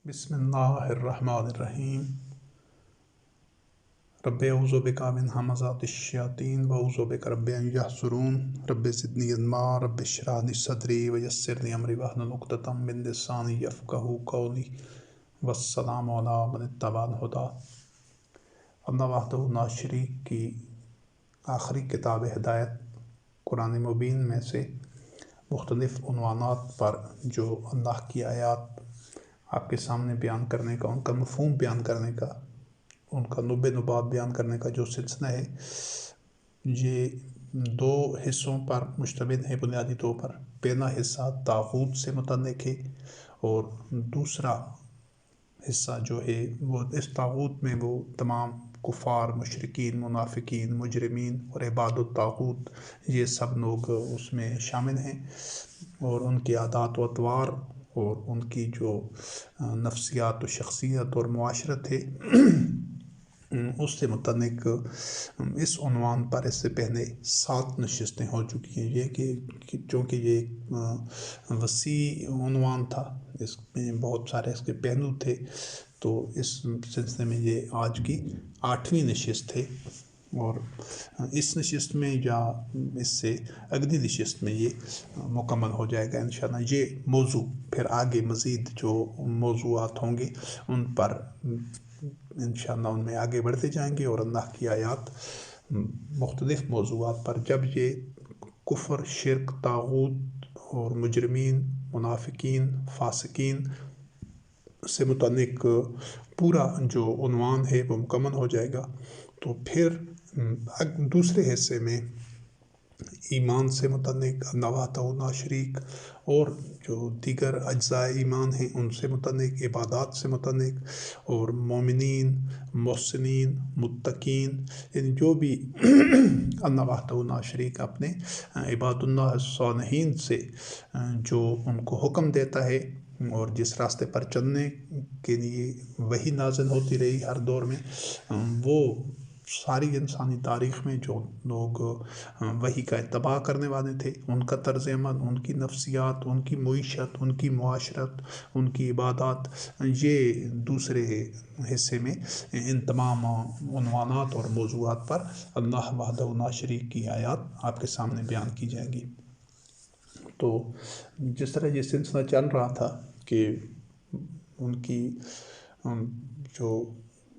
بسم اللہ الرحمن الرحیم رب اعوذ بک من همزات الشیاطین واعوذ بک رب ان یحضرون رب زدنی علما رب اشرح لی صدری ویسر لی امری واحلل عقدۃ من لسانی یفقہوا قولی والسلام علی من اتبع الہدی۔ اللہ وحدہ لا شریک کی آخری کتاب ہدایت قرآن مبین میں سے مختلف عنوانات پر جو اللہ کی آیات آپ کے سامنے بیان کرنے کا، ان کا مفہوم بیان کرنے کا، ان کا نب نبات بیان کرنے کا جو سلسلہ ہے، یہ دو حصوں پر مشتمل ہے بنیادی طور پر۔ پہلا حصہ طاغوت سے متعلق ہے اور دوسرا حصہ جو ہے وہ اس طاغوت میں وہ تمام کفار، مشرکین، منافقین، مجرمین اور عباد الطاغوت، یہ سب لوگ اس میں شامل ہیں، اور ان کی عادات و اطوار اور ان کی جو نفسیات و شخصیت اور معاشرت ہے اس سے متعلق اس عنوان پر اس سے پہلے 7 نشستیں ہو چکی ہیں۔ یہ کہ چونکہ یہ ایک وسیع عنوان تھا، اس میں بہت سارے اس کے پہلو تھے، تو اس سلسلے میں یہ آج کی 8ویں نشست ہے، اور اس نشست میں یا اس سے اگلی نشست میں یہ مکمل ہو جائے گا انشاءاللہ۔ یہ موضوع پھر آگے مزید جو موضوعات ہوں گے ان پر انشاءاللہ ان میں آگے بڑھتے جائیں گے، اور اللہ کی آیات مختلف موضوعات پر، جب یہ کفر، شرک، طاغوت اور مجرمین، منافقین، فاسقین سے متعلق پورا جو عنوان ہے وہ مکمل ہو جائے گا، تو پھر دوسرے حصے میں ایمان سے متعلق، اللہ وحدہ لا شریک اور جو دیگر اجزاء ایمان ہیں ان سے متعلق، عبادات سے متعلق، اور مومنین، محسنین، متقین، یعنی جو بھی اللہ وحدہ لا شریک اپنے عباد اللہ الصالحین سے جو ان کو حکم دیتا ہے، اور جس راستے پر چلنے کے لیے وحی نازل ہوتی رہی ہر دور میں، وہ ساری انسانی تاریخ میں جو لوگ وحی کا اتباع کرنے والے تھے، ان کا طرز عمل، ان کی نفسیات، ان کی معیشت، ان کی معاشرت، ان کی عبادات، یہ دوسرے حصے میں ان تمام عنوانات اور موضوعات پر اللہ وحدہ لا شریک کی آیات آپ کے سامنے بیان کی جائیں گی۔ تو جس طرح یہ سلسلہ چل رہا تھا کہ ان کی جو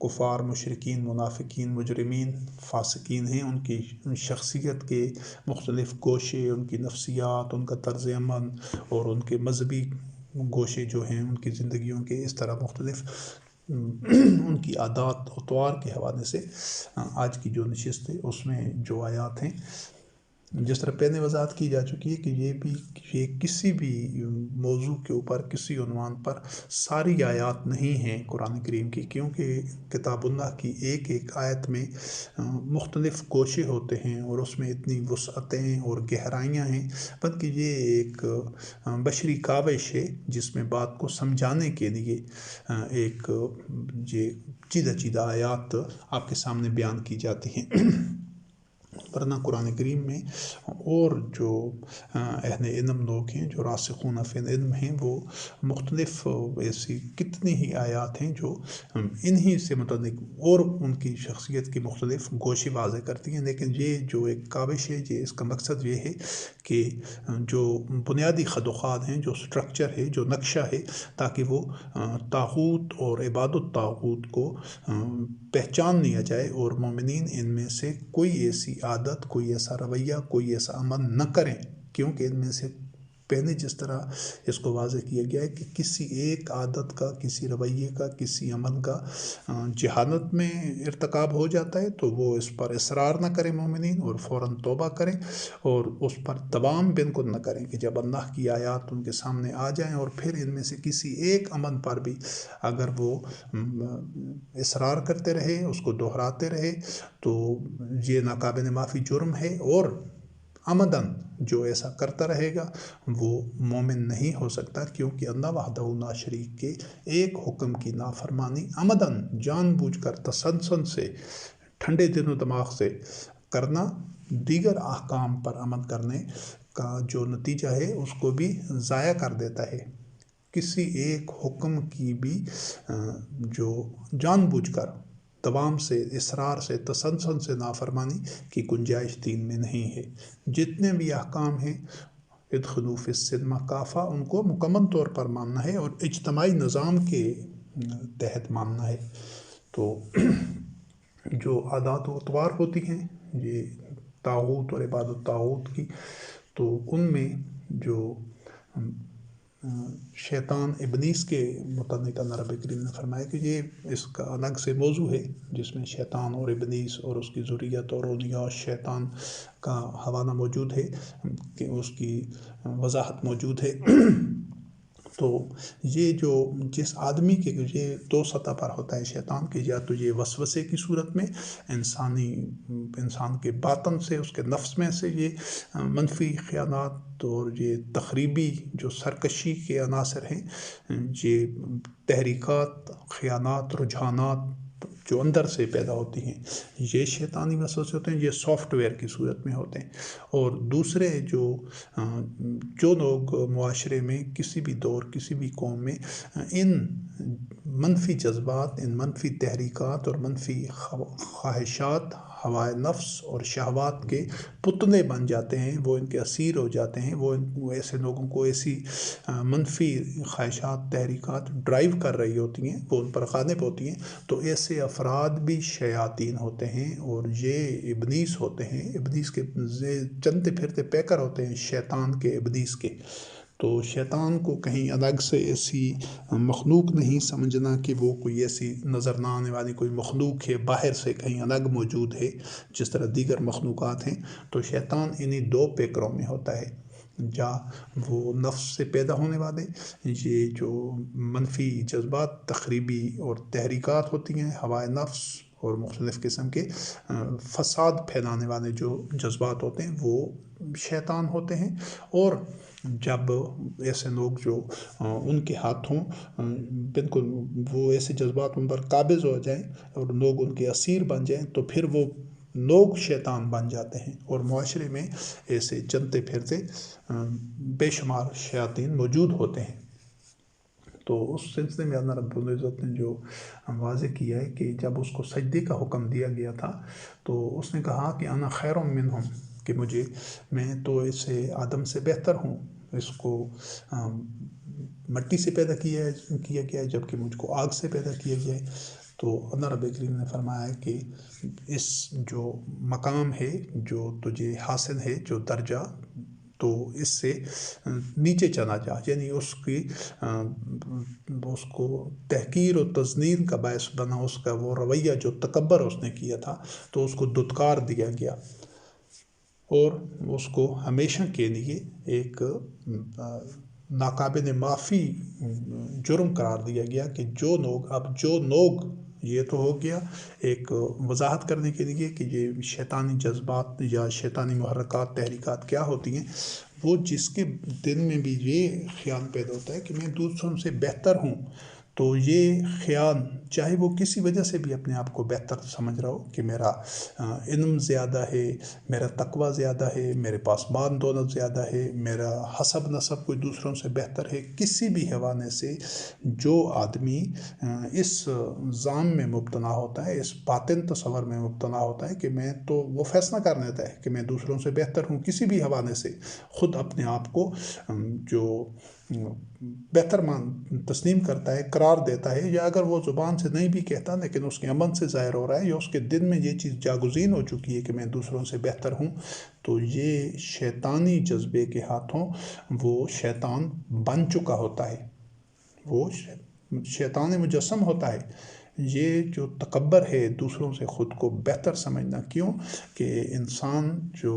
کفار، مشرکین، منافقین، مجرمین، فاسقین ہیں، ان کی شخصیت کے مختلف گوشے، ان کی نفسیات، ان کا طرز عمل اور ان کے مذہبی گوشے جو ہیں ان کی زندگیوں کے، اس طرح مختلف ان کی عادات اطوار کے حوالے سے آج کی جو نشست ہے اس میں جو آیات ہیں، جس طرح پہلے وضاحت کی جا چکی ہے کہ یہ کسی بھی موضوع کے اوپر، کسی عنوان پر ساری آیات نہیں ہیں قرآن کریم کی، کیونکہ کتاب اللہ کی ایک ایک آیت میں مختلف گوشے ہوتے ہیں، اور اس میں اتنی وسعتیں اور گہرائیاں ہیں، بلکہ یہ ایک بشری کاوش ہے جس میں بات کو سمجھانے کے لیے ایک یہ چیدہ آیات آپ کے سامنے بیان کی جاتی ہیں، ورنہ قرآن کریم میں اور جو اہل علم لوگ ہیں، جو راسخون فی العلم ہیں، وہ مختلف ایسی کتنی ہی آیات ہیں جو انہی سے متعلق اور ان کی شخصیت کی مختلف گوشے واضح کرتی ہیں، لیکن یہ جو ایک کاوش ہے، یہ اس کا مقصد یہ ہے کہ جو بنیادی خدوخات ہیں، جو سٹرکچر ہے، جو نقشہ ہے، تاکہ وہ طاغوت اور عباد الطاغوت کو پہچان لیا جائے، اور مومنین ان میں سے کوئی ایسی عادت، کوئی ایسا رویہ، کوئی ایسا عمل نہ کریں، کیونکہ ان میں سے پہلے جس طرح اس کو واضح کیا گیا ہے کہ کسی ایک عادت کا، کسی رویے کا، کسی عمل کا جہالت میں ارتکاب ہو جاتا ہے تو وہ اس پر اصرار نہ کریں مومنین، اور فوراً توبہ کریں، اور اس پر دوام بالکل نہ کریں کہ جب اللہ کی آیات ان کے سامنے آ جائیں اور پھر ان میں سے کسی ایک عمل پر بھی اگر وہ اصرار کرتے رہے، اس کو دہراتے رہے، تو یہ ناقابل معافی جرم ہے، اور عمداً جو ایسا کرتا رہے گا وہ مومن نہیں ہو سکتا، کیونکہ اللہ وحدہ لا شریک کے ایک حکم کی نافرمانی عمداً، جان بوجھ کر، تسلسل سے، ٹھنڈے دل و دماغ سے کرنا، دیگر احکام پر عمل کرنے کا جو نتیجہ ہے اس کو بھی ضائع کر دیتا ہے۔ کسی ایک حکم کی بھی جو جان بوجھ کر دوام سے، اصرار سے، تسلسل سے نافرمانی کی گنجائش دین میں نہیں ہے۔ جتنے بھی احکام ہیں ادخلوا فی السلم کافہ، ان کو مکمل طور پر ماننا ہے اور اجتماعی نظام کے تحت ماننا ہے۔ تو جو عادات و اطوار ہوتی ہیں یہ طاغوت اور عبادت طاغوت کی، تو ان میں جو شیطان ابلیس کے متعلق اللہ رب کریم نے فرمایا کہ یہ اس کا الگ سے موضوع ہے، جس میں شیطان اور ابلیس اور اس کی ذریت اور اولیاء شیطان کا حوالہ موجود ہے، کہ اس کی وضاحت موجود ہے۔ تو یہ جو جس آدمی کے یہ دو سطح پر ہوتا ہے شیطان کے، یا تو یہ وسوسے کی صورت میں انسان کے باطن سے، اس کے نفس میں سے یہ منفی خیالات اور یہ تخریبی جو سرکشی کے عناصر ہیں، یہ تحریکات، خیالات، رجحانات جو اندر سے پیدا ہوتی ہیں، یہ شیطانی وسوسے ہوتے ہیں، یہ سافٹ ویئر کی صورت میں ہوتے ہیں۔ اور دوسرے جو لوگ معاشرے میں کسی بھی دور، کسی بھی قوم میں ان منفی جذبات، ان منفی تحریکات اور منفی خواہشات، ہوائے نفس اور شہوات کے پتلے بن جاتے ہیں، وہ ان کے اسیر ہو جاتے ہیں، وہ ایسے لوگوں کو ایسی منفی خواہشات، تحریکات ڈرائیو کر رہی ہوتی ہیں، وہ ان پر غالب ہوتی ہیں، تو ایسے افراد بھی شیاطین ہوتے ہیں اور یہ ابلیس ہوتے ہیں، ابلیس کے چلتے پھرتے پیکر ہوتے ہیں شیطان کے، ابلیس کے۔ تو شیطان کو کہیں الگ سے ایسی مخلوق نہیں سمجھنا کہ وہ کوئی ایسی نظر نہ آنے والی کوئی مخلوق ہے، باہر سے کہیں الگ موجود ہے جس طرح دیگر مخلوقات ہیں۔ تو شیطان انہی دو پیکروں میں ہوتا ہے، یا وہ نفس سے پیدا ہونے والے یہ جو منفی جذبات، تخریبی اور تحریکات ہوتی ہیں، ہوائے نفس اور مختلف قسم کے فساد پھیلانے والے جو جذبات ہوتے ہیں، وہ شیطان ہوتے ہیں۔ اور جب ایسے لوگ جو ان کے ہاتھوں بالکل وہ ایسے جذبات ان پر قابض ہو جائیں اور لوگ ان کے اسیر بن جائیں، تو پھر وہ لوگ شیطان بن جاتے ہیں، اور معاشرے میں ایسے چلتے پھرتے بے شمار شیاطین موجود ہوتے ہیں۔ تو اس سلسلے میں اللہ رب العزت نے جو واضح کیا ہے کہ جب اس کو سجدے کا حکم دیا گیا تھا، تو اس نے کہا کہ انا خیر منہم، کہ میں تو اسے آدم سے بہتر ہوں، اس کو مٹی سے پیدا کیا گیا ہے، جبکہ مجھ کو آگ سے پیدا کیا گیا ہے۔ تو اللہ رب کریم نے فرمایا کہ اس جو مقام ہے جو تجھے حاصل ہے، جو درجہ، تو اس سے نیچے چلا جا، یعنی اس کو تحقیر و تذلیل کا باعث بنا، اس کا وہ رویہ جو تکبر اس نے کیا تھا، تو اس کو دھتکار دیا گیا اور اس کو ہمیشہ کے لیے ایک ناقابل معافی جرم قرار دیا گیا کہ جو لوگ یہ تو ہو گیا ایک وضاحت کرنے کے لیے کہ یہ شیطانی جذبات یا شیطانی محرکات، تحریکات کیا ہوتی ہیں۔ وہ جس کے دل میں بھی یہ خیال پیدا ہوتا ہے کہ میں دوسروں سے بہتر ہوں، تو یہ خیال چاہے وہ کسی وجہ سے بھی اپنے آپ کو بہتر سمجھ رہا ہو، کہ میرا علم زیادہ ہے، میرا تقوی زیادہ ہے، میرے پاس مال دولت زیادہ ہے، میرا حسب نسب کوئی دوسروں سے بہتر ہے، کسی بھی حوالے سے جو آدمی اس ظان میں مبتلا ہوتا ہے، اس باطن تصور میں مبتلا ہوتا ہے کہ میں تو، وہ فیصلہ کر لیتا ہے کہ میں دوسروں سے بہتر ہوں کسی بھی حوالے سے، خود اپنے آپ کو جو بہتر تسلیم کرتا ہے، قرار دیتا ہے، یا اگر وہ زبان سے نہیں بھی کہتا لیکن اس کے عمل سے ظاہر ہو رہا ہے، یا اس کے دل میں یہ چیز جاگزین ہو چکی ہے کہ میں دوسروں سے بہتر ہوں، تو یہ شیطانی جذبے کے ہاتھوں وہ شیطان بن چکا ہوتا ہے، وہ شیطان مجسم ہوتا ہے۔ یہ جو تکبر ہے، دوسروں سے خود کو بہتر سمجھنا، کیوں کہ انسان جو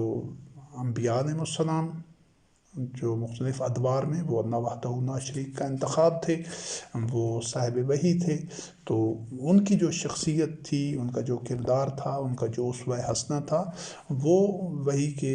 انبیاء علیہ السلام جو مختلف ادوار میں وہ اللہ وحدہ لا شریک کا انتخاب تھے، وہ صاحب وحی تھے، تو ان کی جو شخصیت تھی، ان کا جو کردار تھا، ان کا جو اسوہ حسنہ تھا، وہ وحی کے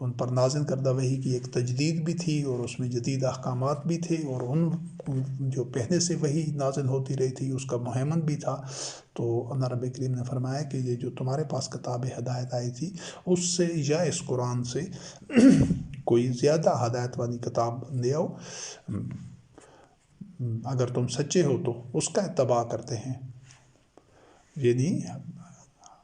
ان پر نازل کردہ وحی کی ایک تجدید بھی تھی اور اس میں جدید احکامات بھی تھے، اور ان جو پہلے سے وحی نازل ہوتی رہی تھی اس کا مہیمن بھی تھا۔ تو اللہ رب کریم نے فرمایا کہ یہ جو تمہارے پاس کتاب ہدایت آئی تھی اس سے یا اس قرآن سے کوئی زیادہ ہدایت والی کتاب لے آؤ، اگر تم سچے ہو تو اس کا اتباع کرتے ہیں۔ یعنی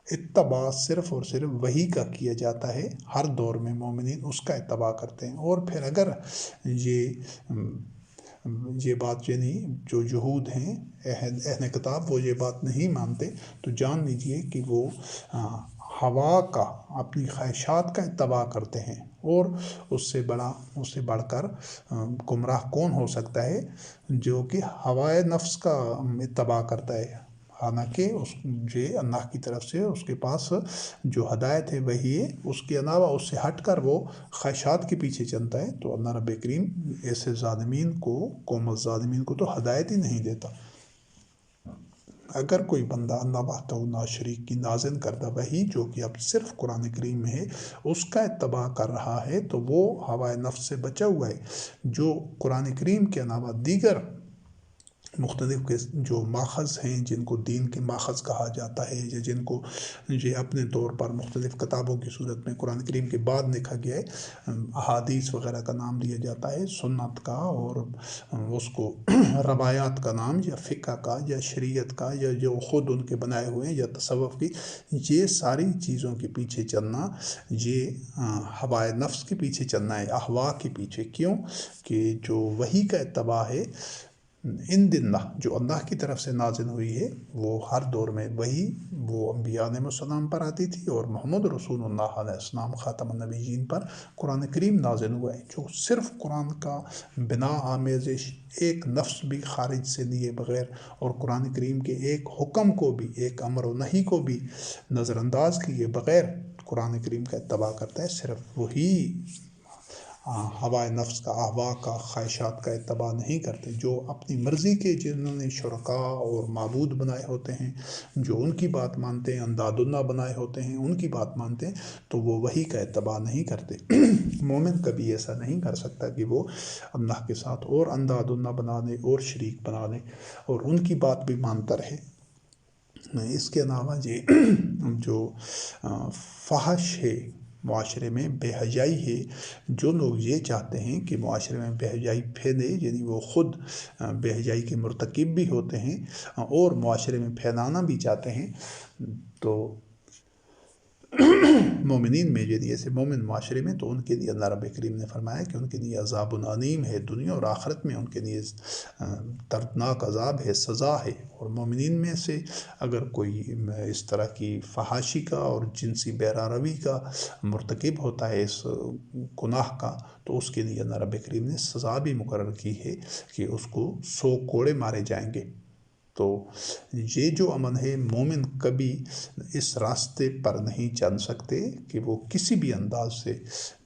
اتباع صرف اور صرف وحی کا کیا جاتا ہے، ہر دور میں مومنین اس کا اتباع کرتے ہیں۔ اور پھر اگر یہ بات یعنی جو یہود ہیں اہل کتاب وہ یہ بات نہیں مانتے تو جان لیجئے کہ وہ ہوا کا، اپنی خواہشات کا اتباع کرتے ہیں، اور اس سے بڑھ کر گمراہ کون ہو سکتا ہے جو کہ ہوائے نفس کا اتباع کرتا ہے، حالانکہ یہ اللہ کی طرف سے اس کے پاس جو ہدایت ہے وہی ہے، اس کے علاوہ اس سے ہٹ کر وہ خواہشات کے پیچھے چلتا ہے۔ تو اللہ رب کریم ایسے ظالمین کو، قوم الظالمین کو تو ہدایت ہی نہیں دیتا۔ اگر کوئی بندہ اللہ وحدہ لا شریک کی نازل کردہ وحی جو کہ اب صرف قرآن کریم میں ہے اس کا اتباع کر رہا ہے تو وہ ہوائے نفس سے بچا ہوا ہے۔ جو قرآن کریم کے علاوہ دیگر مختلف جو ماخذ ہیں جن کو دین کے ماخذ کہا جاتا ہے، یا جن کو یہ اپنے طور پر مختلف کتابوں کی صورت میں قرآن کریم کے بعد لکھا گیا ہے، احادیث وغیرہ کا نام دیا جاتا ہے، سنت کا، اور اس کو روایات کا نام، یا فقہ کا، یا شریعت کا، یا جو خود ان کے بنائے ہوئے ہیں، یا تصوف کی، یہ ساری چیزوں کے پیچھے چلنا یہ ہوائے نفس کے پیچھے چلنا ہے، احوا کے پیچھے۔ کیوں کہ جو وحی کا اتباع ہے ان دن جو اللہ کی طرف سے نازل ہوئی ہے وہ ہر دور میں وہی وہ انبیاء علیہ السلام پر آتی تھی، اور محمد رسول اللہ علیہ السلام خاتم النبیین پر قرآن کریم نازل ہوا ہے، جو صرف قرآن کا بنا آمیزش ایک لفظ بھی خارج سے لیے بغیر، اور قرآن کریم کے ایک حکم کو بھی، ایک امر و نہی کو بھی نظر انداز کیے بغیر قرآن کریم کا اتباع کرتا ہے۔ صرف وہی ہوائے نفس کا، احوا کا، خواہشات کا اتباع نہیں کرتے۔ جو اپنی مرضی کے جنہوں نے شرکاء اور معبود بنائے ہوتے ہیں، جو ان کی بات مانتے ہیں، انداد اللہ بنائے ہوتے ہیں، ان کی بات مانتے ہیں، تو وہ وحی کا اتباع نہیں کرتے۔ مومن کبھی ایسا نہیں کر سکتا کہ وہ اللہ کے ساتھ اور انداد اللہ بنا لے اور شریک بنا لے اور ان کی بات بھی مانتا رہے۔ اس کے علاوہ یہ جو فحش ہے معاشرے میں، بے حیائی ہے، جو لوگ یہ چاہتے ہیں کہ معاشرے میں بے حیائی پھیلے، یعنی وہ خود بے حیائی کے مرتکب بھی ہوتے ہیں اور معاشرے میں پھیلانا بھی چاہتے ہیں، تو مومنین میں یعنی ایسے مومن معاشرے میں، تو ان کے لیے اللہ رب کریم نے فرمایا کہ ان کے لیے عذاب علیم ہے، دنیا اور آخرت میں ان کے لیے دردناک عذاب ہے، سزا ہے۔ اور مومنین میں سے اگر کوئی اس طرح کی فحاشی کا اور جنسی بیراروی کا مرتکب ہوتا ہے، اس گناہ کا، تو اس کے لیے اللہ رب کریم نے سزا بھی مقرر کی ہے کہ اس کو 100 کوڑے مارے جائیں گے۔ تو یہ جو امن ہے، مومن کبھی اس راستے پر نہیں چل سکتے کہ وہ کسی بھی انداز سے،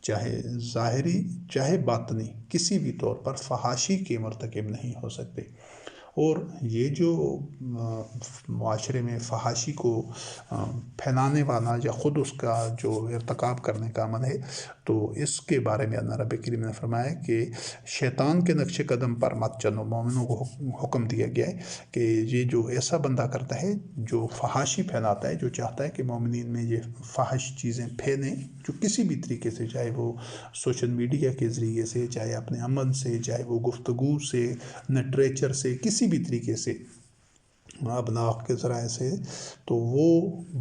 چاہے ظاہری چاہے باطنی، کسی بھی طور پر فحاشی کے مرتکب نہیں ہو سکتے۔ اور یہ جو معاشرے میں فحاشی کو پھیلانے والا یا خود اس کا جو ارتکاب کرنے کا عمل ہے، تو اس کے بارے میں اللہ رب کریم نے فرمایا کہ شیطان کے نقش قدم پر مت چلو۔ مومنوں کو حکم دیا گیا ہے کہ یہ جو ایسا بندہ کرتا ہے جو فحاشی پھیلاتا ہے، جو چاہتا ہے کہ مومنین میں یہ فحش چیزیں پھیلیں، جو کسی بھی طریقے سے، چاہے وہ سوشل میڈیا کے ذریعے سے، چاہے اپنے عمل سے، چاہے وہ گفتگو سے، لٹریچر سے، کسی بھی طریقے سے، ابلاغ کے ذرائع سے، تو وہ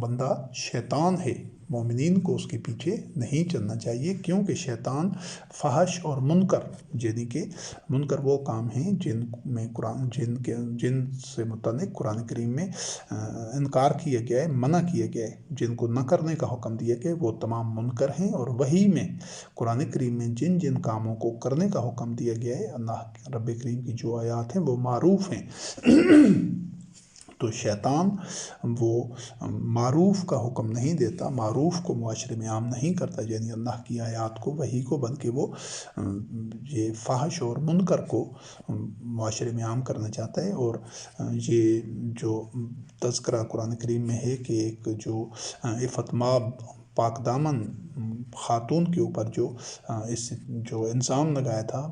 بندہ شیطان ہے۔ مومنین کو اس کے پیچھے نہیں چلنا چاہیے، کیونکہ شیطان فحش اور منکر، یعنی کہ منکر وہ کام ہیں جن میں جن سے متعلق قرآن کریم میں انکار کیا گیا ہے، منع کیا گیا ہے، جن کو نہ کرنے کا حکم دیا گیا ہے، وہ تمام منکر ہیں۔ اور وہی میں قرآن کریم میں جن جن کاموں کو کرنے کا حکم دیا گیا ہے، اللہ رب کریم کی جو آیات ہیں وہ معروف ہیں۔ تو شیطان وہ معروف کا حکم نہیں دیتا، معروف کو معاشرے میں عام نہیں کرتا، یعنی اللہ کی آیات کو، وحی کو، بلکہ وہ یہ فحش اور منکر کو معاشرے میں عام کرنا چاہتا ہے۔ اور یہ جو تذکرہ قرآن کریم میں ہے کہ ایک جو عفت ماب پاک دامن خاتون کے اوپر جو الزام لگایا تھا،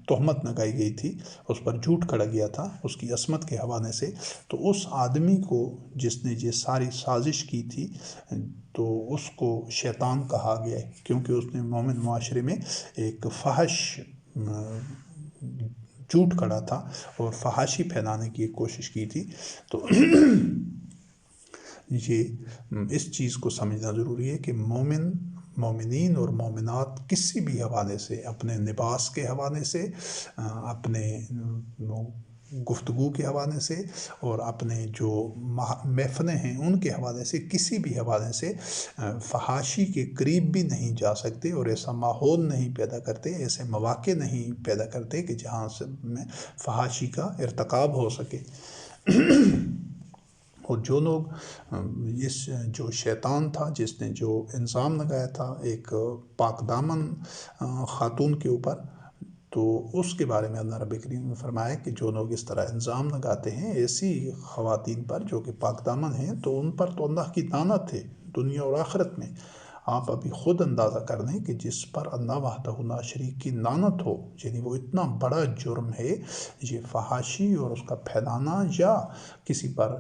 تہمت لگائی گئی تھی، اس پر جھوٹ کھڑا گیا تھا اس کی عصمت کے حوالے سے، تو اس آدمی کو جس نے یہ ساری سازش کی تھی تو اس کو شیطان کہا گیا ہے، کیونکہ اس نے مومن معاشرے میں ایک فحش جھوٹ کھڑا تھا اور فحاشی پھیلانے کی ایک کوشش کی تھی۔ تو یہ اس چیز کو سمجھنا ضروری ہے کہ مومنین اور مومنات کسی بھی حوالے سے، اپنے لباس کے حوالے سے، اپنے گفتگو کے حوالے سے، اور اپنے جو محفلیں ہیں ان کے حوالے سے، کسی بھی حوالے سے فحاشی کے قریب بھی نہیں جا سکتے، اور ایسا ماحول نہیں پیدا کرتے، ایسے مواقع نہیں پیدا کرتے کہ جہاں سے میں فحاشی کا ارتکاب ہو سکے۔ اور جو لوگ جو شیطان تھا جس نے جو الزام لگایا تھا ایک پاک دامن خاتون کے اوپر، تو اس کے بارے میں اللہ رب کریم نے فرمایا کہ جو لوگ اس طرح الزام لگاتے ہیں ایسی خواتین پر جو کہ پاک دامن ہیں، تو ان پر تو اللہ کی لعنت ہے دنیا اور آخرت میں۔ آپ ابھی خود اندازہ کر لیں کہ جس پر اللہ وحدہ لا شریک کی لعنت ہو، یعنی وہ اتنا بڑا جرم ہے یہ فحاشی اور اس کا پھیلانا، یا کسی پر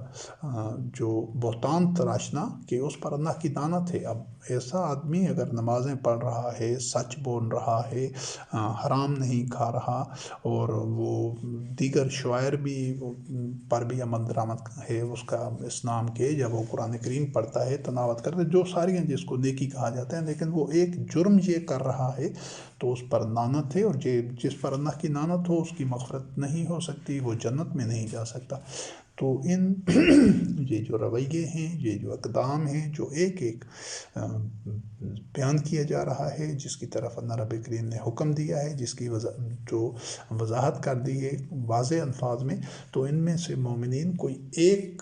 جو بہتان تراشنا کہ اس پر اللہ کی لعنت ہے۔ اب ایسا آدمی اگر نمازیں پڑھ رہا ہے، سچ بول رہا ہے، حرام نہیں کھا رہا، اور وہ دیگر شعائر بھی پر بھی عمل درآمد ہے اس کا اسلام کے، جب وہ قرآن کریم پڑھتا ہے، تلاوت کرتا ہے، جو ساری ہیں جس کو نیکی کہا جاتا ہے، لیکن وہ ایک جرم یہ کر رہا ہے تو اس پر لعنت ہے، اور جس پر اللہ کی لعنت ہو اس کی مغفرت نہیں ہو سکتی، وہ جنت میں نہیں جا سکتا۔ تو یہ جو رویے ہیں، یہ جو اقدام ہیں جو ایک بیان کیا جا رہا ہے، جس کی طرف اللہ رب کریم نے حکم دیا ہے، جس کی جو وضاحت کر دی ہے واضح الفاظ میں، تو ان میں سے مومنین کوئی ایک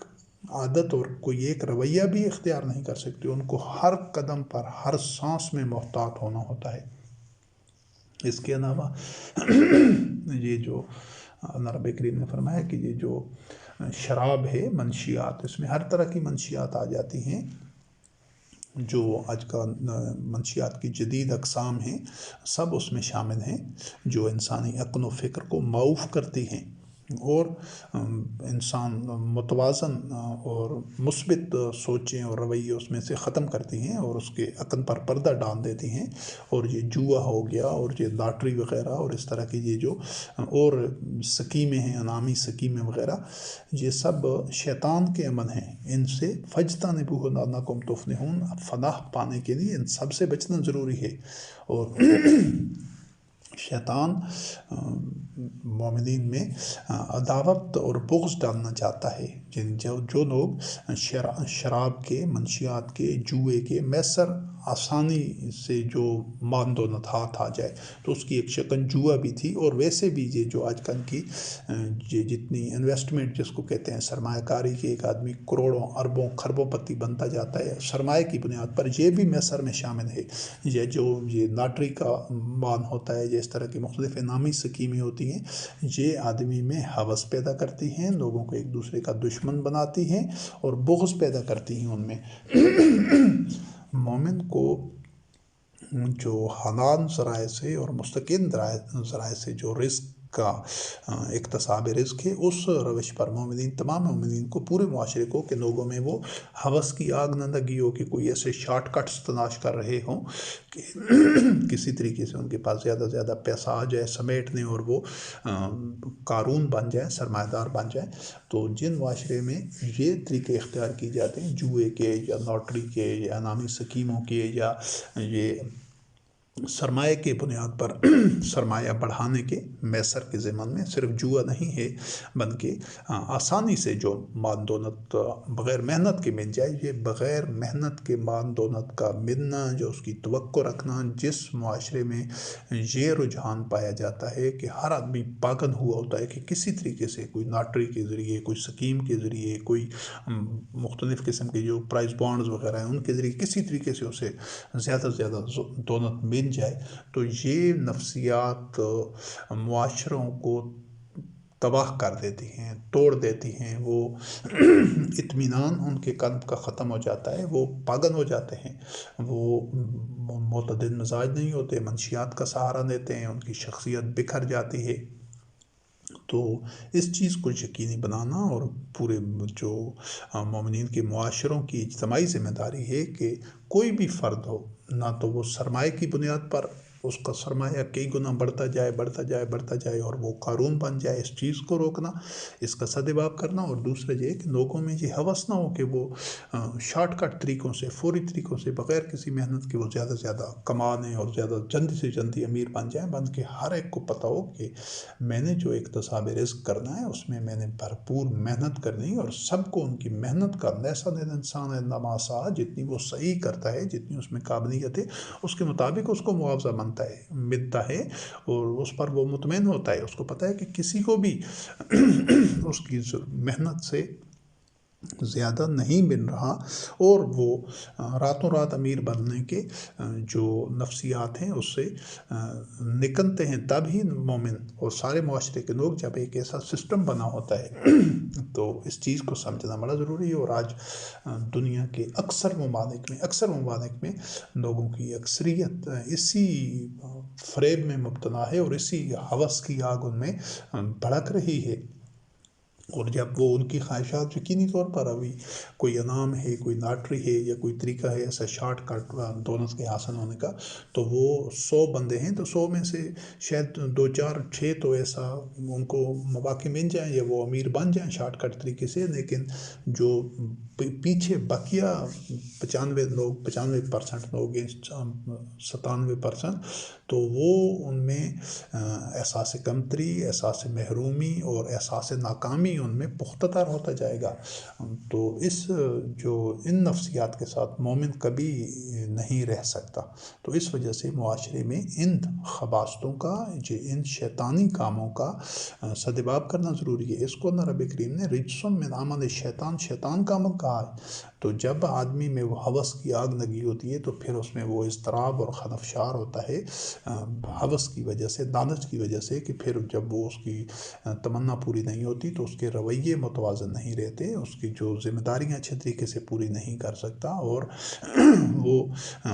عادت اور کوئی ایک رویہ بھی اختیار نہیں کر سکتے، ان کو ہر قدم پر، ہر سانس میں محتاط ہونا ہوتا ہے۔ اس کے علاوہ یہ جو اللہ رب کریم نے فرمایا کہ یہ جو شراب ہے، منشیات، اس میں ہر طرح کی منشیات آ جاتی ہیں، جو آج کا منشیات کی جدید اقسام ہیں، سب اس میں شامل ہیں، جو انسانی عقل و فکر کو معوف کرتی ہیں اور انسان متوازن اور مثبت سوچیں اور رویے اس میں سے ختم کرتی ہیں اور اس کے عقل پر پردہ ڈال دیتی ہیں۔ اور یہ جوا ہو گیا، اور یہ لاٹری وغیرہ، اور اس طرح کی یہ جو اور سکیمیں ہیں، انعامی سکیمیں وغیرہ، یہ سب شیطان کے عمل ہیں۔ ان سے فاجتنبوہ لعلکم تفلحون، فلاح پانے کے لیے ان سب سے بچنا ضروری ہے۔ اور شیطان مومنین میں عداوت اور بغض ڈالنا چاہتا ہے۔ جو لوگ شراب کے، منشیات کے، جوئے کے میسر آسانی سے جو مان دولت ہاتھ آ جائے، تو اس کی ایک شکن جوا بھی تھی، اور ویسے بھی یہ جو آج کل کی یہ جتنی انویسٹمنٹ جس کو کہتے ہیں، سرمایہ کاری کی، ایک آدمی کروڑوں اربوں خربوں پتی بنتا جاتا ہے سرمایہ کی بنیاد پر، یہ بھی میسر میں شامل ہے۔ یہ لاٹری کا مان ہوتا ہے، اس طرح کی مختلف انعامی سکیمیں ہوتی ہیں، یہ آدمی میں ہوس پیدا کرتی ہیں، لوگوں کو ایک دوسرے کا دشمن بناتی ہیں اور بغض پیدا کرتی ہیں ان میں۔ مومن کو جو حلال ذرائع سے اور مستقل ذرائع سے جو رزق کا اکتساب رزق ہے، اس روش پر مومنین، تمام مومنین کو، پورے معاشرے کو، کہ لوگوں میں وہ ہوس کی آگ نہ لگی ہو کہ کوئی ایسے شارٹ کٹس تلاش کر رہے ہوں کہ کسی طریقے سے ان کے پاس زیادہ سے زیادہ پیسہ آ جائے سمیٹنے، اور وہ قارون بن جائے، سرمایہ دار بن جائے۔ تو جن معاشرے میں یہ طریقے اختیار کی جاتے ہیں، جوئے کے یا لاٹری کے یا انعامی سکیموں کے، یا یہ سرمایہ کے بنیاد پر سرمایہ بڑھانے کے میسر کے ضمن میں، صرف جوا نہیں ہے بلکہ آسانی سے جو مال دولت بغیر محنت کے مل جائے، یہ بغیر محنت کے مال دولت کا ملنا، جو اس کی توقع رکھنا، جس معاشرے میں یہ رجحان پایا جاتا ہے کہ ہر آدمی پاگل ہوا ہوتا ہے کہ کسی طریقے سے کوئی لاٹری کے ذریعے، کوئی سکیم کے ذریعے، کوئی مختلف قسم کے جو پرائز بانڈز وغیرہ ہیں ان کے ذریعے کسی طریقے سے اسے زیادہ سے زیادہ دولت جائے، تو یہ نفسیات معاشروں کو تباہ کر دیتی ہیں، توڑ دیتی ہیں، وہ اطمینان ان کے قلب کا ختم ہو جاتا ہے، وہ پاگل ہو جاتے ہیں، وہ معتدل مزاج نہیں ہوتے، منشیات کا سہارا لیتے ہیں، ان کی شخصیت بکھر جاتی ہے۔ تو اس چیز کو یقینی بنانا اور پورے جو مومنین کے معاشروں کی اجتماعی ذمہ داری ہے کہ کوئی بھی فرد ہو، نہ تو وہ سرمایہ کی بنیاد پر اس کا سرمایہ کئی گنا بڑھتا جائے اور وہ قارون بن جائے، اس چیز کو روکنا، اس کا سدباب کرنا، اور دوسرا یہ کہ لوگوں میں یہ ہوس نہ ہو کہ وہ شارٹ کٹ طریقوں سے، فوری طریقوں سے، بغیر کسی محنت کے وہ زیادہ سے زیادہ کما لیں اور زیادہ جلدی سے جلدی امیر بن جائیں، بلکہ ہر ایک کو پتہ ہو کہ میں نے جو اکتساب رزق کرنا ہے اس میں نے بھرپور محنت کرنی ہے، اور سب کو ان کی محنت کا لیسا انسان نماسا، جتنی وہ صحیح کرتا ہے، جتنی اس میں قابلیت ہے، اس کے مطابق اس کو معاوضہ ملتا ہے اور اس پر وہ مطمئن ہوتا ہے، اس کو پتہ ہے کہ کسی کو بھی اس کی محنت سے زیادہ نہیں مل رہا، اور وہ راتوں رات امیر بننے کے جو نفسیات ہیں اس سے نکلتے ہیں۔ تب ہی مومن اور سارے معاشرے کے لوگ، جب ایک ایسا سسٹم بنا ہوتا ہے تو اس چیز کو سمجھنا بڑا ضروری ہے۔ اور آج دنیا کے اکثر ممالک میں لوگوں کی اکثریت اسی فریب میں مبتلا ہے اور اسی ہوس کی آگ ان میں بھڑک رہی ہے، اور جب وہ ان کی خواہشات یقینی طور پر ابھی کوئی انعام ہے، کوئی لاٹری ہے یا کوئی طریقہ ہے ایسا شارٹ کٹ دولت کے حاصل ہونے کا، تو وہ 100 بندے ہیں تو 100 میں سے شاید 2 4 6 تو ایسا ان کو مواقع مل جائیں یا وہ امیر بن جائیں شارٹ کٹ طریقے سے، لیکن جو پیچھے بقیہ 95% لوگ ہیں، 97%، تو وہ ان میں احساس کمتری، احساس محرومی اور احساس ناکامی ان میں پختہ تر ہوتا جائے گا۔ تو ان نفسیات کے ساتھ مومن کبھی نہیں رہ سکتا۔ تو اس وجہ سے معاشرے میں ان خباثتوں کا، ان شیطانی کاموں کا سدباب کرنا ضروری ہے۔ اس کو اللہ رب کریم نے رجسم من عمل شیطان کا عمل کہا ہے۔ تو جب آدمی میں وہ ہوس کی آگ لگی ہوتی ہے تو پھر اس میں وہ اضطراب اور خنفشار ہوتا ہے، ہوس کی وجہ سے، لالچ کی وجہ سے، کہ پھر جب وہ اس کی تمنا پوری نہیں ہوتی تو اس کے رویے متوازن نہیں رہتے، اس کی جو ذمہ داریاں اچھے طریقے سے پوری نہیں کر سکتا، اور وہ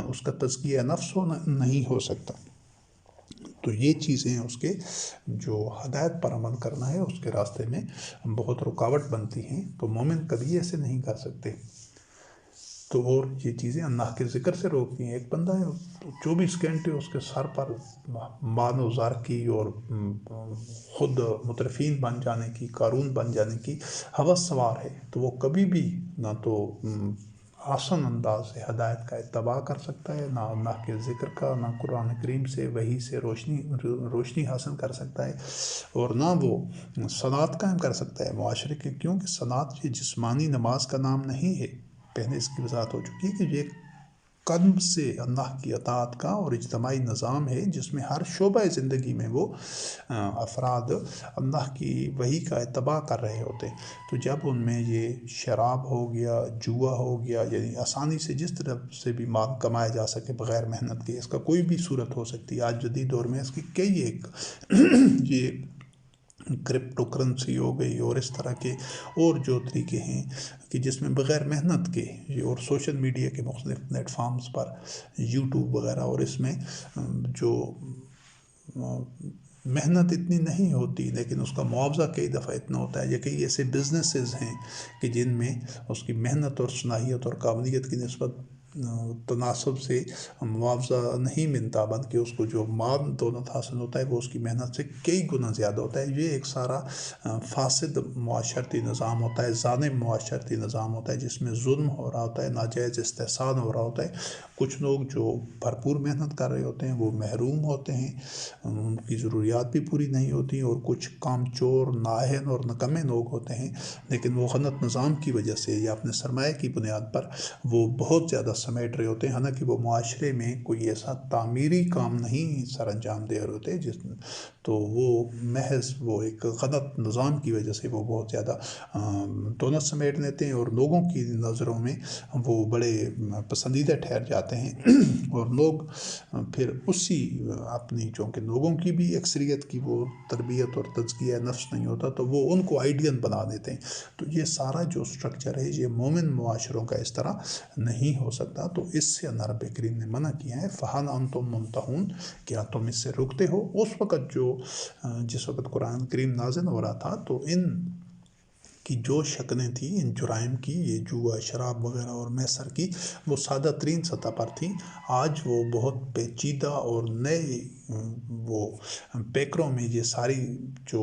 اس کا تزکیہ نفس نہیں ہو سکتا۔ تو یہ چیزیں اس کے جو ہدایت پر عمل کرنا ہے اس کے راستے میں بہت رکاوٹ بنتی ہیں۔ تو مومن کبھی ایسے نہیں کر سکتے۔ تو اور یہ چیزیں اللہ کے ذکر سے روکتی ہیں۔ ایک بندہ ہے 24 گھنٹے اس کے سر پر مال و زر کی اور خود مترفین بن جانے کی، قارون بن جانے کی ہوس سوار ہے، تو وہ کبھی بھی نہ تو آسان انداز سے ہدایت کا اتباع کر سکتا ہے، نہ اللہ کے ذکر کا، نہ قرآن کریم سے، وحی سے روشنی حاصل کر سکتا ہے، اور نہ وہ صلاۃ قائم کر سکتا ہے معاشرے کے، کیونکہ صلاۃ یہ جسمانی نماز کا نام نہیں ہے۔ پہلے اس کی وضاحت ہو چکی ہے کہ یہ قلب سے اللہ کی اطاعت کا اور اجتماعی نظام ہے، جس میں ہر شعبہ زندگی میں وہ افراد اللہ کی وحی کا اتباع کر رہے ہوتے ہیں۔ تو جب ان میں یہ شراب ہو گیا، جوا ہو گیا، یعنی آسانی سے جس طرح سے بھی مال کمایا جا سکے بغیر محنت کے، اس کا کوئی بھی صورت ہو سکتی ہے۔ آج جدید دور میں اس کی کئی ایک یہ کرپٹو کرنسی ہو گئی اور اس طرح کے اور جو طریقے ہیں کہ جس میں بغیر محنت کے، اور سوشل میڈیا کے مختلف پلیٹ فارمز پر، یوٹیوب وغیرہ، اور اس میں جو محنت اتنی نہیں ہوتی لیکن اس کا معاوضہ کئی دفعہ اتنا ہوتا ہے، یا کئی ایسے بزنسز ہیں کہ جن میں اس کی محنت اور صلاحیت اور قابلیت کی نسبت تناسب سے معاوضہ نہیں ملتا، بلکہ اس کو جو مال دولت حاصل ہوتا ہے وہ اس کی محنت سے کئی گنا زیادہ ہوتا ہے۔ یہ ایک سارا فاسد معاشرتی نظام ہوتا ہے، ظالم معاشرتی نظام ہوتا ہے، جس میں ظلم ہو رہا ہوتا ہے، ناجائز استحصال ہو رہا ہوتا ہے۔ کچھ لوگ جو بھرپور محنت کر رہے ہوتے ہیں وہ محروم ہوتے ہیں، ان کی ضروریات بھی پوری نہیں ہوتی، اور کچھ کام چور، نااہل اور نکمے لوگ ہوتے ہیں، لیکن وہ غلط نظام کی وجہ سے یا اپنے سرمایہ کی بنیاد پر وہ بہت زیادہ سمیٹ رہے ہوتے ہیں، حالانکہ وہ معاشرے میں کوئی ایسا تعمیری کام نہیں سر انجام دے رہے ہوتے تو وہ محض وہ ایک غلط نظام کی وجہ سے وہ بہت زیادہ دونوں سمیٹ لیتے ہیں، اور لوگوں کی نظروں میں وہ بڑے پسندیدہ ٹھہر جاتے ہیں اور لوگ پھر اسی اپنی، چونکہ لوگوں کی بھی اکثریت کی وہ تربیت اور تزکیہ نفس نہیں ہوتا، تو وہ ان کو آئیڈین بنا دیتے ہیں. تو یہ سارا جو سٹرکچر ہے یہ مومن معاشروں کا اس طرح نہیں ہو سکتا. تو اس سے اللہ رب کریم نے منع کیا ہے. فَهَلْ أَنْتُمْ مُنْتَهُونَ، کیا تم اس سے رکتے ہو؟ اس وقت جس وقت قرآن کریم نازل ہو رہا تھا تو ان کی جو شکلیں تھیں، ان جرائم کی، یہ جوا، شراب وغیرہ اور میسر کی، وہ سادہ ترین سطح پر تھیں. آج وہ بہت پیچیدہ اور نئے وہ پیکروں میں یہ ساری جو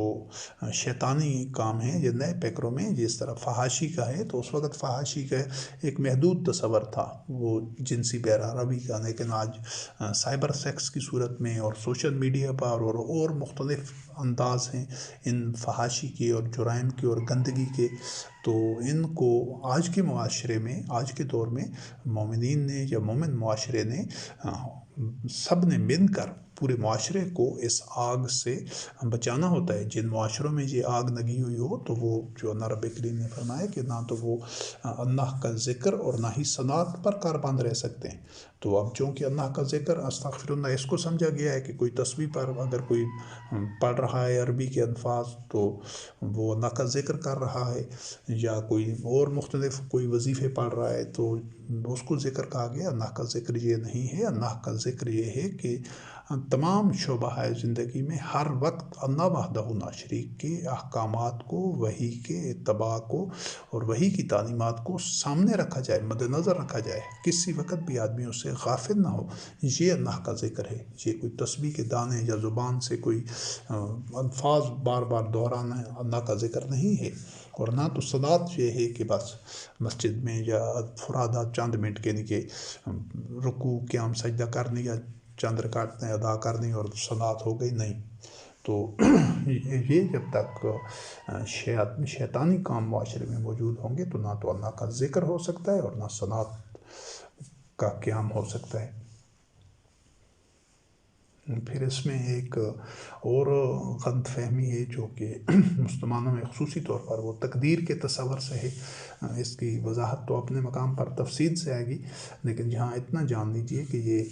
شیطانی کام ہیں یہ نئے پیکروں میں، جس طرح فحاشی کا ہے تو اس وقت فحاشی کا ایک محدود تصور تھا وہ جنسی بہرحاوی کا، لیکن آج سائبر سیکس کی صورت میں اور سوشل میڈیا پر اور مختلف انداز ہیں ان فحاشی کے اور جرائم کے اور گندگی کے. تو ان کو آج کے معاشرے میں، آج کے دور میں مومنین نے یا مومن معاشرے نے سب نے مل کر پورے معاشرے کو اس آگ سے بچانا ہوتا ہے. جن معاشروں میں یہ آگ لگی ہوئی ہو تو وہ جو اللہ رب کریم نے فرمایا کہ نہ تو وہ اللہ کا ذکر اور نہ ہی صلاۃ پر کاربند رہ سکتے ہیں. تو اب چونکہ اللہ کا ذکر، استغفر اللہ، اس کو سمجھا گیا ہے کہ کوئی تسبیح پر اگر کوئی پڑھ رہا ہے عربی کے الفاظ تو وہ اللہ کا ذکر کر رہا ہے، یا کوئی اور مختلف کوئی وظیفے پڑھ رہا ہے تو اس کو ذکر کہا گیا. اللہ کا ذکر یہ نہیں ہے. اللہ کا ذکر یہ ہے کہ تمام شعبہ زندگی میں ہر وقت اللہ وحدہ لا شریک کے احکامات کو، وحی کے اتباع کو اور وحی کی تعلیمات کو سامنے رکھا جائے، مد نظر رکھا جائے، کسی وقت بھی آدمی اس سے غافل نہ ہو. یہ اللہ کا ذکر ہے. یہ کوئی تسبیح کے دانے یا زبان سے کوئی الفاظ بار بار دہرانا اللہ کا ذکر نہیں ہے. اور نہ تو صلاۃ یہ ہے کہ بس مسجد میں یا فرادہ چند منٹ کے لیے رکوع قیام سجدہ کرنے یا چند رکعتیں ادا کرنی اور صلاۃ ہو گئی، نہیں. تو یہ جب تک شیطانی کام معاشرے میں موجود ہوں گے تو نہ تو اللہ کا ذکر ہو سکتا ہے اور نہ صلاۃ کا قیام ہو سکتا ہے. پھر اس میں ایک اور غلط فہمی ہے جو کہ مسلمانوں میں خصوصی طور پر وہ تقدیر کے تصور سے ہے. اس کی وضاحت تو اپنے مقام پر تفصیل سے آئے گی، لیکن یہاں اتنا جان لیجیے کہ یہ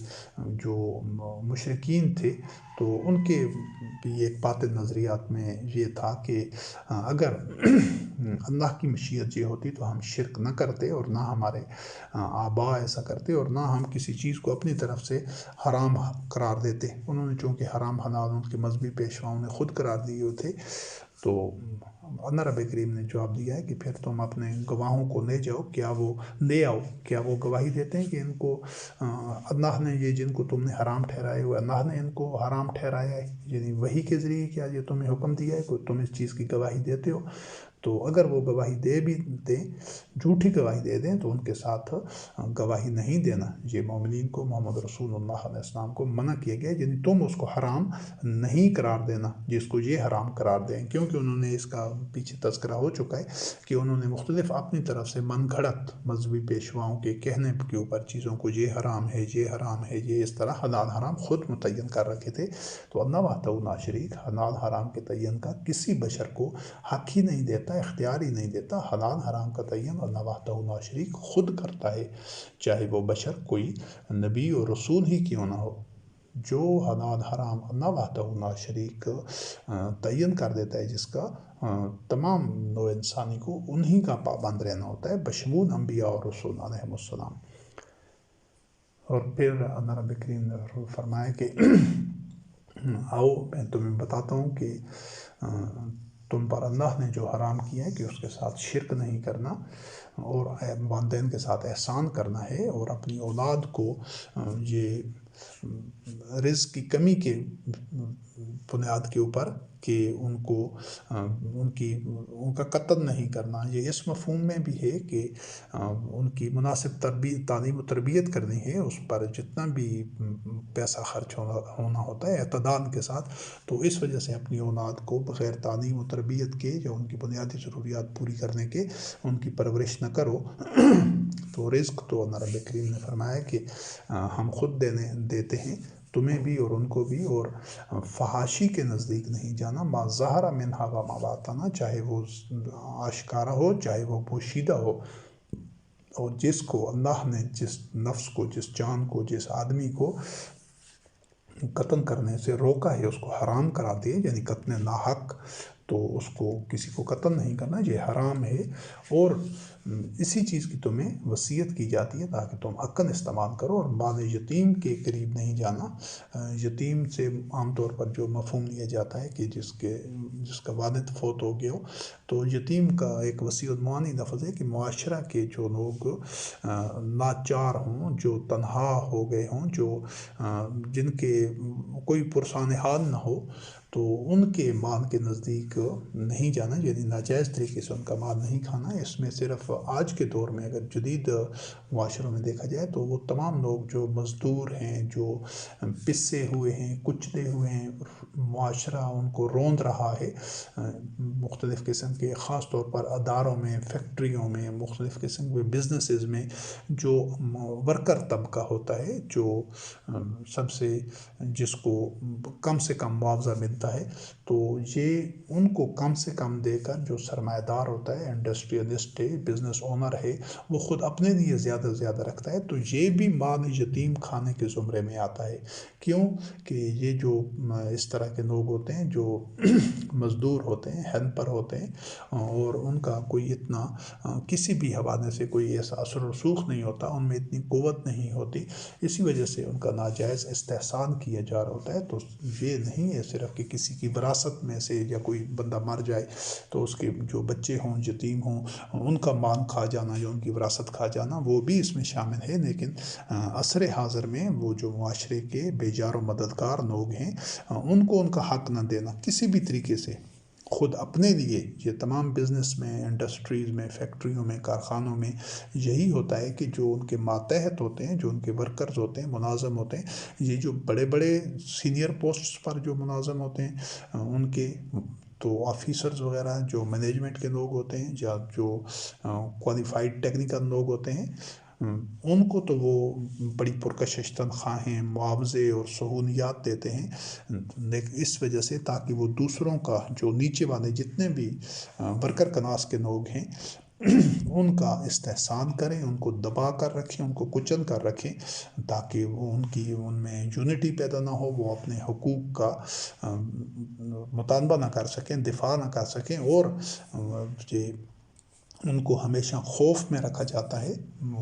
جو مشرکین تھے تو ان کے بھی ایک باطل نظریات میں یہ تھا کہ اگر اللہ کی مشیت یہ ہوتی تو ہم شرک نہ کرتے اور نہ ہمارے آباء ایسا کرتے اور نہ ہم کسی چیز کو اپنی طرف سے حرام قرار دیتے. انہوں نے چونکہ حرام حلال ان کے مذہبی پیشواؤں نے خود قرار دیے ہوئے تھے. تو اللہ رب کریم نے جواب دیا ہے کہ پھر تم اپنے گواہوں کو لے جاؤ، کیا وہ لے آؤ، کیا وہ گواہی دیتے ہیں کہ ان کو اللہ نے یہ جن کو تم نے حرام ٹھہرائے ہوئے اللہ نے ان کو حرام ٹھہرایا ہے، یعنی وحی کے ذریعے کیا یہ تمہیں حکم دیا ہے کہ تم اس چیز کی گواہی دیتے ہو. تو اگر وہ گواہی دے بھی دیں، جھوٹی گواہی دے دیں، تو ان کے ساتھ گواہی نہیں دینا. یہ مومنین کو، محمد رسول اللہ علیہ السلام کو منع کیا گیا، یعنی تم اس کو حرام نہیں قرار دینا جس کو یہ حرام قرار دیں. کیونکہ انہوں نے اس کا پیچھے تذکرہ ہو چکا ہے کہ انہوں نے مختلف اپنی طرف سے من گھڑت مذہبی پیشواؤں کے کہنے کے اوپر چیزوں کو یہ حرام ہے، یہ حرام ہے، یہ اس طرح حلال حرام خود متعین کر رکھے تھے. تو اللہ وحدہ لا شریک حلال حرام کے تعین کا کسی بشر کو حق ہی نہیں دیتا، اختیار ہی نہیں دیتا. حلال حرام کا تعین اللہ وحدہ لا شریک خود کرتا ہے، چاہے وہ بشر کوئی نبی اور رسول ہی کیوں نہ ہو. جو حلال حرام اللہ وحدہ لا شریک تعین کر دیتا ہے، جس کا تمام نوع انسانی کو انہی کا پابند رہنا ہوتا ہے، بشمول انبیاء اور رسول علیہ السلام. اور پھر اللہ رب کریم نے فرمایا کہ آؤ میں تمہیں بتاتا ہوں کہ تم پر اللہ نے جو حرام کیا ہے کہ اس کے ساتھ شرک نہیں کرنا اور والدین کے ساتھ احسان کرنا ہے، اور اپنی اولاد کو یہ رزق کی کمی کے بنیاد کے اوپر کہ ان کا قتل نہیں کرنا. یہ اس مفہوم میں بھی ہے کہ ان کی مناسب تعلیم و تربیت کرنی ہے، اس پر جتنا بھی پیسہ خرچ ہونا ہوتا ہے اعتدال کے ساتھ. تو اس وجہ سے اپنی اولاد کو بغیر تعلیم و تربیت کے یا ان کی بنیادی ضروریات پوری کرنے کے ان کی پرورش نہ کرو. تو رزق تو اللہ رب کریم نے فرمایا کہ ہم خود دیتے ہیں. تمہیں بھی اور ان کو بھی، اور فحاشی کے نزدیک نہیں جانا، ما ظہر منہا و ما باطن، چاہے وہ آشکارا ہو چاہے وہ پوشیدہ ہو، اور جس کو اللہ نے جس نفس کو، جس جان کو، جس آدمی کو قتل کرنے سے روکا ہے، اس کو حرام کرا دیا، یعنی قتل ناحق، تو اس کو کسی کو قتل نہیں کرنا، یہ حرام ہے، اور اسی چیز کی تمہیں وصیت کی جاتی ہے تاکہ تم حقاً استعمال کرو، اور مال یتیم کے قریب نہیں جانا۔ یتیم سے عام طور پر جو مفہوم لیا جاتا ہے کہ جس کا والد فوت ہو گیا ہو، تو یتیم کا ایک وسیع عنوانی لفظ ہے کہ معاشرہ کے جو لوگ لاچار ہوں، جو تنہا ہو گئے ہوں، جن کے کوئی پرسان حال نہ ہو، تو ان کے مال کے نزدیک نہیں جانا، یعنی ناجائز طریقے سے ان کا مال نہیں کھانا۔ اس میں صرف آج کے دور میں اگر جدید معاشروں میں دیکھا جائے تو وہ تمام لوگ جو مزدور ہیں، جو پسے ہوئے ہیں، کچلے ہوئے ہیں، معاشرہ ان کو روند رہا ہے، مختلف قسم کے خاص طور پر اداروں میں، فیکٹریوں میں، مختلف قسم کے بزنسز میں جو ورکر طبقہ ہوتا ہے، جو سب سے جس کو کم سے کم معاوضہ ملتا ہے، تو یہ ان کو کم سے کم دے کر جو سرمایہ دار ہوتا ہے، انڈسٹریلسٹ ہے، بزنس اونر ہے، وہ خود اپنے لیے زیادہ سے زیادہ رکھتا ہے، تو یہ بھی مال یتیم کھانے کے زمرے میں آتا ہے۔ کیوں کہ یہ جو اس طرح کے لوگ ہوتے ہیں جو مزدور ہوتے ہیں، ہیلپر ہوتے ہیں، اور ان کا کوئی اتنا کسی بھی حوالے سے کوئی ایسا اثر و رسوخ نہیں ہوتا، ان میں اتنی قوت نہیں ہوتی، اسی وجہ سے ان کا ناجائز استحصال کیا جا رہا ہوتا ہے۔ تو یہ نہیں ہے صرف کہ کسی کی وراثت میں سے یا کوئی بندہ مر جائے تو اس کے جو بچے ہوں، یتیم ہوں، ان کا مال کھا جانا یا ان کی وراثت کھا جانا، وہ بھی اس میں شامل ہے، لیکن عصر حاضر میں وہ جو معاشرے کے بے جار و مددگار لوگ ہیں، ان کو ان کا حق نہ دینا کسی بھی طریقے سے، خود اپنے لیے، یہ تمام بزنس میں، انڈسٹریز میں، فیکٹریوں میں، کارخانوں میں یہی ہوتا ہے کہ جو ان کے ماتحت ہوتے ہیں، جو ان کے ورکرز ہوتے ہیں، ملازم ہوتے ہیں، یہ جو بڑے بڑے سینئر پوسٹس پر جو ملازم ہوتے ہیں، ان کے تو آفیسرز وغیرہ جو مینجمنٹ کے لوگ ہوتے ہیں، یا جو کوالیفائڈ ٹیکنیکل لوگ ہوتے ہیں، ان کو تو وہ بڑی پرکشش تنخواہیں، معاوضے اور سہولیات دیتے ہیں، لیکن اس وجہ سے تاکہ وہ دوسروں کا، جو نیچے والے جتنے بھی ورکر کلاس کے لوگ ہیں، ان کا استحسان کریں، ان کو دبا کر رکھیں، ان کو کچل کر رکھیں، تاکہ وہ ان میں یونٹی پیدا نہ ہو، وہ اپنے حقوق کا مطالبہ نہ کر سکیں، دفاع نہ کر سکیں، اور یہ ان کو ہمیشہ خوف میں رکھا جاتا ہے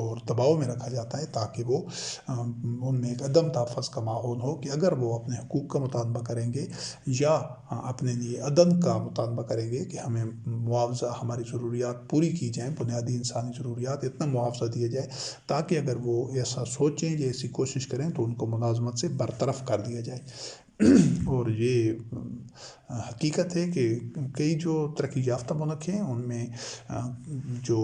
اور دباؤ میں رکھا جاتا ہے، تاکہ وہ ان میں ایک عدم تحفظ کا ماحول ہو کہ اگر وہ اپنے حقوق کا مطالبہ کریں گے یا اپنے لیے عدم کا مطالبہ کریں گے کہ ہمیں معاوضہ، ہماری ضروریات پوری کی جائیں، بنیادی انسانی ضروریات، اتنا معاوضہ دیا جائے تاکہ اگر وہ ایسا سوچیں یا ایسی کوشش کریں تو ان کو ملازمت سے برطرف کر دیا جائے۔ اور یہ حقیقت ہے کہ کئی جو ترقی یافتہ ملک ہیں ان میں جو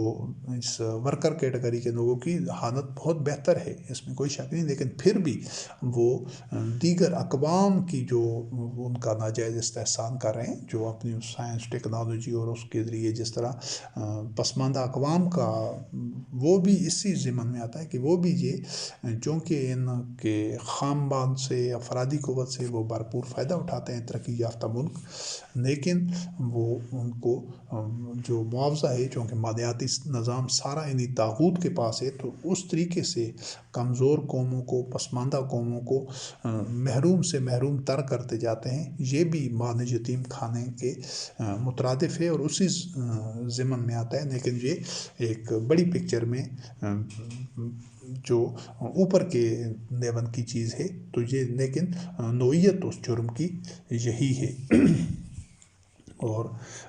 اس ورکر کیٹیگری کے لوگوں کی حالت بہت بہتر ہے، اس میں کوئی شک نہیں، لیکن پھر بھی وہ دیگر اقوام کی جو ان کا ناجائز استحصال کر رہے ہیں، جو اپنی سائنس، ٹیکنالوجی اور اس کے ذریعے جس طرح پسماندہ اقوام کا، وہ بھی اسی ضمن میں آتا ہے کہ وہ بھی یہ چونکہ ان کے خام بان سے، افرادی قوت سے وہ بھرپور فائدہ اٹھاتے ہیں ترقی یافتہ ملک، لیکن وہ ان کو جو معاوضہ ہے، چونکہ مالیاتی نظام سارا انہی طاغوت کے پاس ہے، تو اس طریقے سے کمزور قوموں کو، پسماندہ قوموں کو محروم سے محروم تر کرتے جاتے ہیں۔ یہ بھی مال یتیم کھانے کے مترادف ہے اور اسی ضمن میں آتا ہے، لیکن یہ ایک بڑی پکچر میں جو اوپر کے لیول کی چیز ہے، تو یہ لیکن نوعیت اس جرم کی یہی ہے۔ اور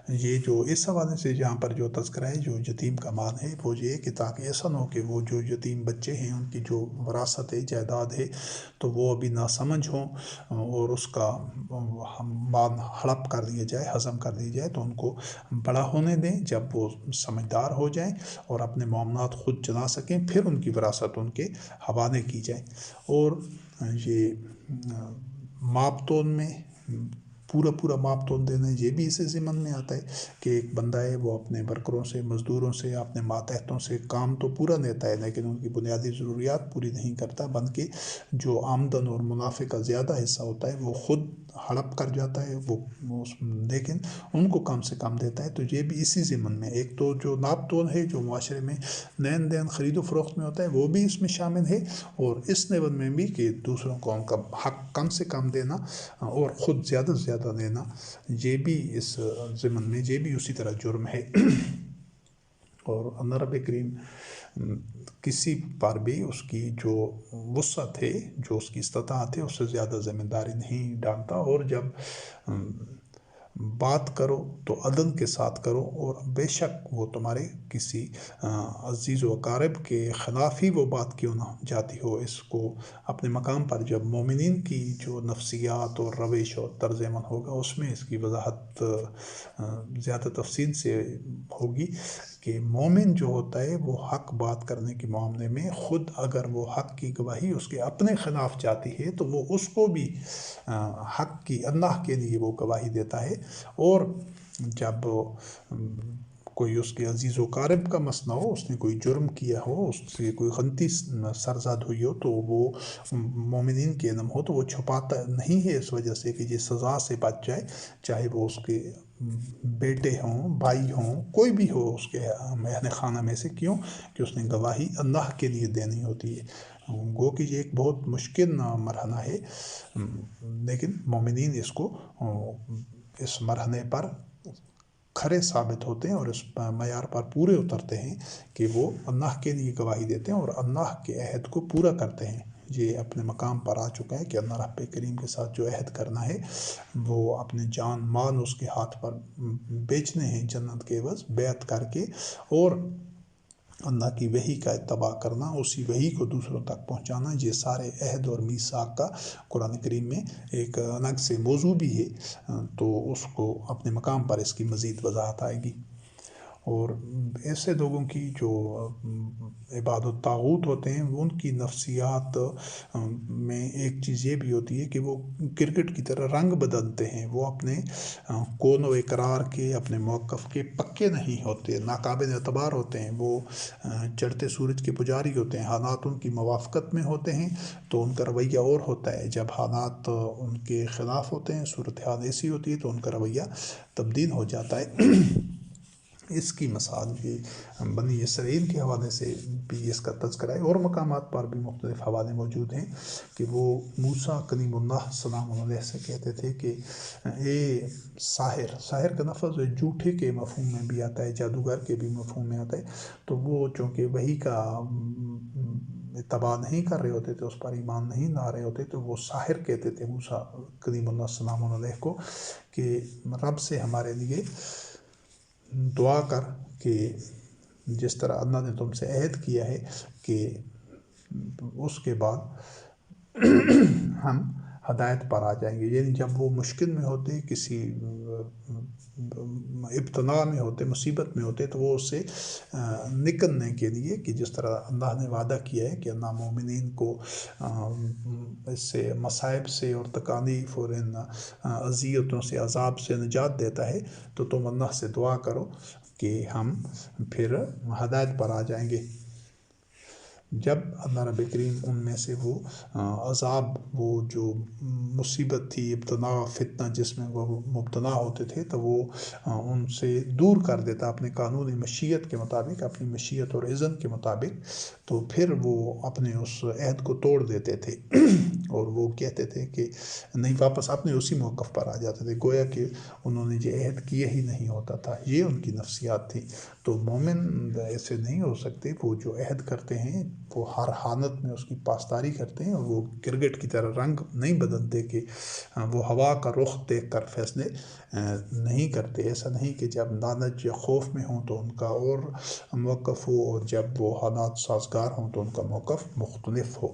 یہ جو اس حوالے سے یہاں پر جو تذکرہ ہے جو یتیم کا مال ہے، وہ یہ کہ تاکہ ایسا نہ ہو کہ وہ جو یتیم بچے ہیں، ان کی جو وراثت ہے، جائیداد ہے، تو وہ ابھی ناسمجھ ہوں اور اس کا مال ہڑپ کر دیا جائے، ہضم کر دیا جائے، تو ان کو بڑا ہونے دیں، جب وہ سمجھدار ہو جائیں اور اپنے معاملات خود چلا سکیں، پھر ان کی وراثت ان کے حوالے کی جائے۔ اور یہ ماپ تول میں پورا ماپ تول دینا یہ بھی اسے ضمن میں آتا ہے کہ ایک بندہ ہے وہ اپنے ورکروں سے، مزدوروں سے، اپنے ماتحتوں سے کام تو پورا لیتا ہے لیکن ان کی بنیادی ضروریات پوری نہیں کرتا، بلکہ جو آمدن اور منافع کا زیادہ حصہ ہوتا ہے وہ خود ہڑپ کر جاتا ہے، لیکن ان کو کم سے کم دیتا ہے۔ تو یہ بھی اسی ضمن میں، ایک تو جو ناپ تول ہے جو معاشرے میں لین دین خرید و فروخت میں ہوتا ہے وہ بھی اس میں شامل ہے، اور اس لیول میں بھی کہ دوسروں کو ان کا حق کم سے کم دینا اور خود زیادہ سے زیادہ دینا، یہ بھی اس ضمن میں، یہ بھی اسی طرح جرم ہے۔ اور اللہ رب کریم کسی پر بھی اس کی جو وسعت ہے، جو اس کی استطاعت ہے، اس سے زیادہ ذمہ داری نہیں ڈالتا، اور جب بات کرو تو عدل کے ساتھ کرو، اور بے شک وہ تمہارے کسی عزیز و اقارب کے خلاف ہی وہ بات کیوں نہ جاتی ہو، اس کو اپنے مقام پر جب مومنین کی جو نفسیات اور روش اور طرز عمل ہوگا اس میں اس کی وضاحت زیادہ تفصیل سے ہوگی کہ مومن جو ہوتا ہے وہ حق بات کرنے کے معاملے میں خود اگر وہ حق کی گواہی اس کے اپنے خلاف جاتی ہے تو وہ اس کو بھی حق کی اللہ کے لیے وہ گواہی دیتا ہے، اور جب کوئی اس کے عزیز و قارب کا مسئلہ ہو، اس نے کوئی جرم کیا ہو، اس سے کوئی غلطی سرزاد ہوئی ہو تو وہ مومنین کے علم ہو تو وہ چھپاتا نہیں ہے اس وجہ سے کہ یہ سزا سے بچ جائے، چاہے وہ اس کے بیٹے ہوں، بھائی ہوں، کوئی بھی ہو اس کے اہل خانہ میں سے، کیوں کہ اس نے گواہی اللہ کے لیے دینی ہوتی ہے۔ گو کہ یہ ایک بہت مشکل مرحلہ ہے، لیکن مومنین اس مرحلے پر کھرے ثابت ہوتے ہیں اور اس معیار پر پورے اترتے ہیں کہ وہ اللہ کے لیے گواہی دیتے ہیں اور اللہ کے عہد کو پورا کرتے ہیں۔ یہ اپنے مقام پر آ چکا ہے کہ اللہ رب کریم کے ساتھ جو عہد کرنا ہے وہ اپنے جان مال اس کے ہاتھ پر بیچنے ہیں جنت کے عوض، بیعت کر کے، اور اللہ کی وحی کا اتباع کرنا، اسی وحی کو دوسروں تک پہنچانا، یہ سارے عہد اور میثاق کا قرآن کریم میں ایک الگ سے موضوع بھی ہے، تو اس کو اپنے مقام پر اس کی مزید وضاحت آئے گی۔ اور ایسے لوگوں کی جو عباد الطاغوت ہوتے ہیں ان کی نفسیات میں ایک چیز یہ بھی ہوتی ہے کہ وہ کرکٹ کی طرح رنگ بدلتے ہیں، وہ اپنے کون و اقرار کے، اپنے موقف کے پکے نہیں ہوتے، ناقابل اعتبار ہوتے ہیں، وہ چڑھتے سورج کے پجاری ہوتے ہیں، حالات ان کی موافقت میں ہوتے ہیں تو ان کا رویہ اور ہوتا ہے، جب حالات ان کے خلاف ہوتے ہیں، صورتحال ایسی ہوتی ہے تو ان کا رویہ تبدیل ہو جاتا ہے۔ اس کی مثال یہ بنی اسرائیل کے حوالے سے بھی اس کا تذکرہ ہے، اور مقامات پر بھی مختلف حوالے موجود ہیں کہ وہ موسیٰ کلیم اللہ سلام علیہ سے کہتے تھے کہ اے ساحر کا لفظ جھوٹے کے مفہوم میں بھی آتا ہے، جادوگر کے بھی مفہوم میں آتا ہے، تو وہ چونکہ وحی کا اتباع نہیں کر رہے ہوتے تھے، اس پر ایمان نہیں لا رہے ہوتے، تو وہ ساحر کہتے تھے موسیٰ کلیم اللہ سلام علیہ کو کہ رب سے ہمارے لیے دعا کر کہ جس طرح اللہ نے تم سے عہد کیا ہے کہ اس کے بعد ہم ہدایت پر آ جائیں گے، یعنی جب وہ مشکل میں ہوتے، کسی ابتلا میں ہوتے، مصیبت میں ہوتے، تو وہ اس سے نکلنے کے لیے کہ جس طرح اللہ نے وعدہ کیا ہے کہ اللہ مومنین کو اس سے مصائب سے اور تکالیف اور ان اذیتوں سے، عذاب سے نجات دیتا ہے، تو تم اللہ سے دعا کرو کہ ہم پھر ہدایت پر آ جائیں گے۔ جب اللہ رب کریم ان میں سے وہ عذاب، وہ جو مصیبت تھی، ابتلا، فتنہ جس میں وہ مبتلا ہوتے تھے، تو وہ ان سے دور کر دیتا اپنے قانونی مشیت کے مطابق، اپنی مشیت اور اذن کے مطابق، تو پھر وہ اپنے اس عہد کو توڑ دیتے تھے اور وہ کہتے تھے کہ نہیں، واپس اپنے اسی موقف پر آ جاتے تھے، گویا کہ انہوں نے یہ عہد کیا ہی نہیں ہوتا تھا۔ یہ ان کی نفسیات تھی۔ تو مومن ایسے نہیں ہو سکتے، وہ جو عہد کرتے ہیں وہ ہر حالت میں اس کی پاسداری کرتے ہیں، اور وہ کرکٹ کی طرح رنگ نہیں بدلتے کہ وہ ہوا کا رخ دیکھ کر فیصلے نہیں کرتے۔ ایسا نہیں کہ جب لالچ یا خوف میں ہوں تو ان کا اور موقف ہو، اور جب وہ حالات سازگار ہوں تو ان کا موقف مختلف ہو۔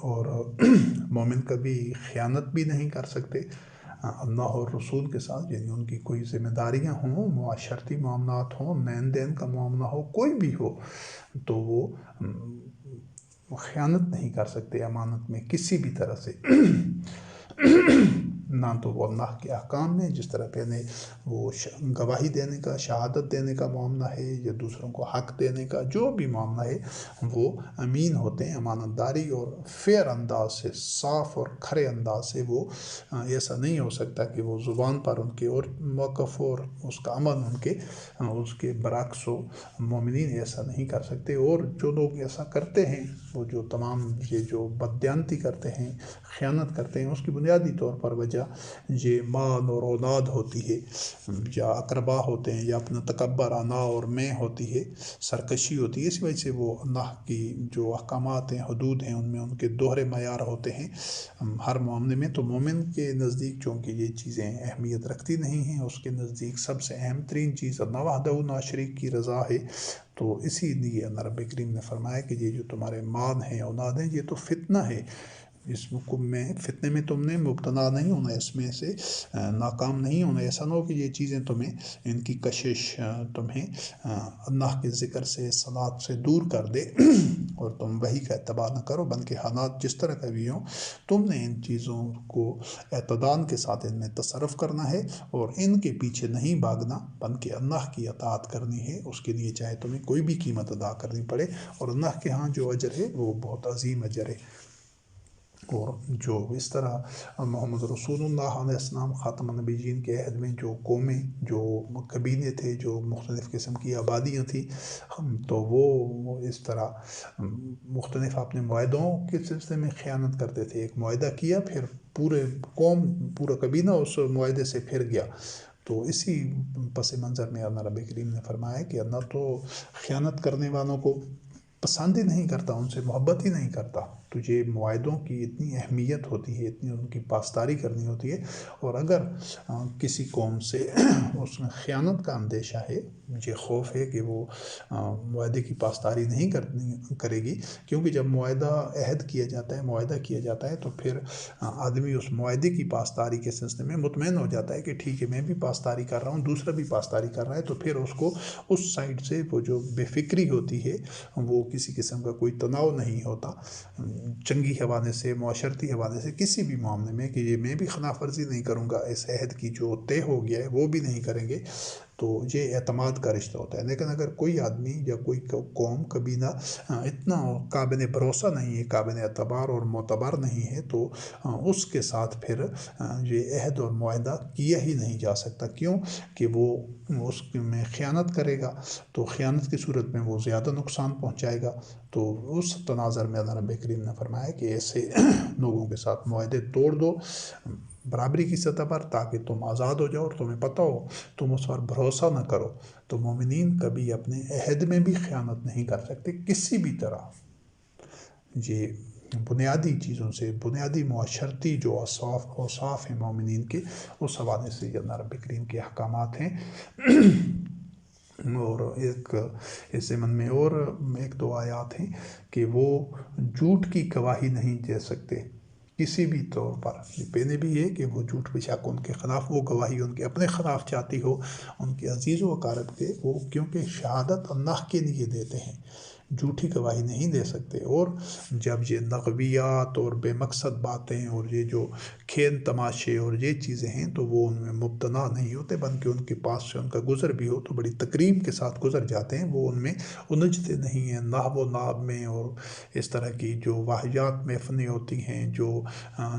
اور مومن کبھی خیانت بھی نہیں کر سکتے اللہ اور رسول کے ساتھ، یعنی ان کی کوئی ذمہ داریاں ہوں، معاشرتی معاملات ہوں، لین دین کا معاملہ ہو، کوئی بھی ہو، تو وہ خیانت نہیں کر سکتے امانت میں کسی بھی طرح سے۔ نہ تو وہ اللہ کے احکام میں جس طرح پہلے وہ گواہی دینے کا، شہادت دینے کا معاملہ ہے یا دوسروں کو حق دینے کا جو بھی معاملہ ہے وہ امین ہوتے ہیں، امانت داری اور فیئر انداز سے، صاف اور کھرے انداز سے وہ ایسا نہیں ہو سکتا کہ وہ زبان پر ان کے اور موقف اور اس کا عمل اس کے برعکس ہو۔ مومنین ایسا نہیں کر سکتے، اور جو لوگ ایسا کرتے ہیں وہ جو تمام یہ جو بددیانتی کرتے ہیں، خیانت کرتے ہیں، اس کی بنیادی طور پر وجہ یہ مال اور اولاد ہوتی ہے، یا اقربا ہوتے ہیں، یا اپنا تکبر، انا اور میں ہوتی ہے، سرکشی ہوتی ہے۔ اس وجہ سے وہ اللہ کی جو احکامات ہیں، حدود ہیں، ان میں ان کے دوہرے معیار ہوتے ہیں ہر معاملے میں۔ تو مومن کے نزدیک چونکہ یہ چیزیں اہمیت رکھتی نہیں ہیں، اس کے نزدیک سب سے اہم ترین چیز اللہ وحدہ لا شریک کی رضا ہے۔ تو اسی لیے اللہ رب کریم نے فرمایا کہ یہ جو تمہارے مال ہیں، اولاد ہیں، یہ تو فتنہ ہے، اس حکم میں فتنے میں تم نے مبتلا نہیں ہونا، اس میں سے ناکام نہیں ہونا۔ ایسا نہ ہو کہ یہ چیزیں تمہیں، ان کی کشش تمہیں اللہ کے ذکر سے، صلاۃ سے دور کر دے اور تم وہی کا اتباع نہ کرو، بلکہ حالات جس طرح کا بھی ہوں تم نے ان چیزوں کو اعتدال کے ساتھ ان میں تصرف کرنا ہے اور ان کے پیچھے نہیں بھاگنا، بلکہ اللہ کی اطاعت کرنی ہے، اس کے لیے چاہے تمہیں کوئی بھی قیمت ادا کرنی پڑے، اور اللہ کے ہاں جو اجر ہے وہ بہت عظیم اجر ہے۔ اور جو اس طرح محمد رسول اللہ علیہ السلام خاتم النبیین کے عہد میں جو قومیں، جو قبیلے تھے، جو مختلف قسم کی آبادیاں تھیں، تو وہ اس طرح مختلف اپنے معاہدوں کے سلسلے میں خیانت کرتے تھے۔ ایک معاہدہ کیا، پھر پورے قوم، پورا قبیلہ اس معاہدے سے پھر گیا۔ تو اسی پس منظر میں اللہ رب کریم نے فرمایا کہ اللہ تو خیانت کرنے والوں کو پسند ہی نہیں کرتا، ان سے محبت ہی نہیں کرتا۔ تو یہ معاہدوں کی اتنی اہمیت ہوتی ہے، اتنی ان کی پاسداری کرنی ہوتی ہے، اور اگر کسی قوم سے اس میں خیانت کا اندیشہ ہے، یہ خوف ہے کہ وہ معاہدے کی پاسداری نہیں کرے گی، کیونکہ جب معاہدہ عہد کیا جاتا ہے، معاہدہ کیا جاتا ہے، تو پھر آدمی اس معاہدے کی پاسداری کے سلسلے میں مطمئن ہو جاتا ہے کہ ٹھیک ہے، میں بھی پاسداری کر رہا ہوں، دوسرا بھی پاسداری کر رہا ہے، تو پھر اس کو اس سائڈ سے وہ جو بے فکری ہوتی ہے، وہ کسی قسم کا کوئی تناؤ نہیں ہوتا جنگی حوالے سے، معاشرتی حوالے سے، کسی بھی معاملے میں کہ یہ میں بھی خلاف ورزی نہیں کروں گا، اس عہد کی جو طے ہو گیا ہے وہ بھی نہیں کریں گے۔ تو یہ اعتماد کا رشتہ ہوتا ہے۔ لیکن اگر کوئی آدمی یا کوئی قوم، قبیلہ اتنا قابل بھروسہ نہیں ہے، قابل اعتبار اور معتبر نہیں ہے، تو اس کے ساتھ پھر یہ عہد اور معاہدہ کیا ہی نہیں جا سکتا۔ کیوں کہ وہ اس میں خیانت کرے گا، تو خیانت کی صورت میں وہ زیادہ نقصان پہنچائے گا۔ تو اس تناظر میں اللہ رب کریم نے فرمایا کہ ایسے لوگوں کے ساتھ معاہدے توڑ دو برابری کی سطح پر، تاکہ تم آزاد ہو جاؤ اور تمہیں پتہ ہو، تم اس پر بھروسہ نہ کرو۔ تو مومنین کبھی اپنے عہد میں بھی خیانت نہیں کر سکتے کسی بھی طرح۔ یہ بنیادی چیزوں سے، بنیادی معاشرتی جو اوصاف ہیں مومنین کے، اس حوالے سے یہ اللہ رب کریم کے احکامات ہیں۔ اور ایک اس ضمن میں اور ایک دو آیات ہیں کہ وہ جھوٹ کی گواہی نہیں دے سکتے کسی بھی طور پر۔ یہ پہلے بھی ہے کہ وہ جھوٹ بے شک ان کے خلاف وہ گواہی ان کے اپنے خلاف چاہتی ہو، ان کے عزیز و اقارب کے، وہ کیونکہ شہادت اللہ کے لیے دیتے ہیں، جھوٹی گواہی نہیں دے سکتے۔ اور جب یہ لغویات اور بے مقصد باتیں اور یہ جو کھیل تماشے اور یہ چیزیں ہیں، تو وہ ان میں مبتلا نہیں ہوتے، بلکہ ان کے پاس سے ان کا گزر بھی ہو تو بڑی تکریم کے ساتھ گزر جاتے ہیں، وہ ان میں الجھتے نہیں ہیں۔ لہو و لعب میں اور اس طرح کی جو واہیات میں فنی ہوتی ہیں،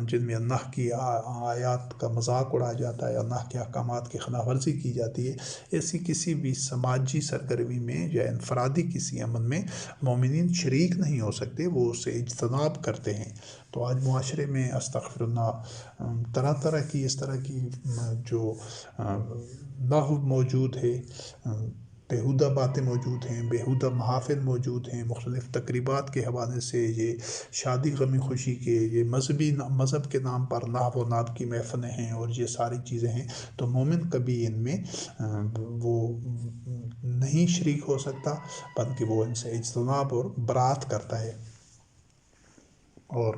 جن میں اللہ کی آیات کا مذاق اڑایا جاتا ہے، اللہ کے احکامات کی خلاف ورزی کی جاتی ہے، ایسی کسی بھی سماجی سرگرمی میں یا انفرادی کسی عمل میں مومنین شریک نہیں ہو سکتے، وہ اسے اجتناب کرتے ہیں۔ تو آج معاشرے میں استغفر اللہ طرح طرح کی اس طرح کی جو لغو موجود ہے، بیہودہ باتیں موجود ہیں، بیہودہ محافل موجود ہیں، مختلف تقریبات کے حوالے سے، یہ شادی غمی خوشی کے، یہ مذہب کے نام پر لہو و لعب کی محفلیں ہیں اور یہ ساری چیزیں ہیں۔ تو مومن کبھی ان میں وہ نہیں شریک ہو سکتا، بلکہ وہ ان سے اجتناب اور برات کرتا ہے۔ اور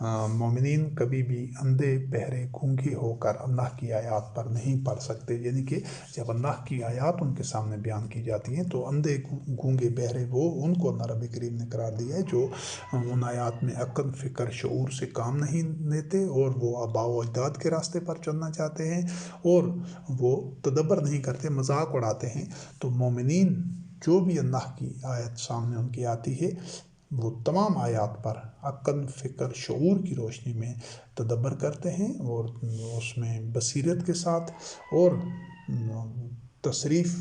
مومنین کبھی بھی اندھے بہرے گونگے ہو کر اللہ کی آیات پر نہیں پڑھ سکتے، یعنی کہ جب اللہ کی آیات ان کے سامنے بیان کی جاتی ہیں تو اندھے گونگے بہرے وہ ان کو اللہ رب کریم نے قرار دیا ہے جو ان آیات میں عقل، فکر، شعور سے کام نہیں لیتے، اور وہ آباء و اجداد کے راستے پر چلنا چاہتے ہیں، اور وہ تدبر نہیں کرتے، مذاق اڑاتے ہیں۔ تو مومنین جو بھی اللہ کی آیت سامنے ان کی آتی ہے وہ تمام آیات پر عقل، فکر، شعور کی روشنی میں تدبر کرتے ہیں، اور اس میں بصیرت کے ساتھ اور تصریف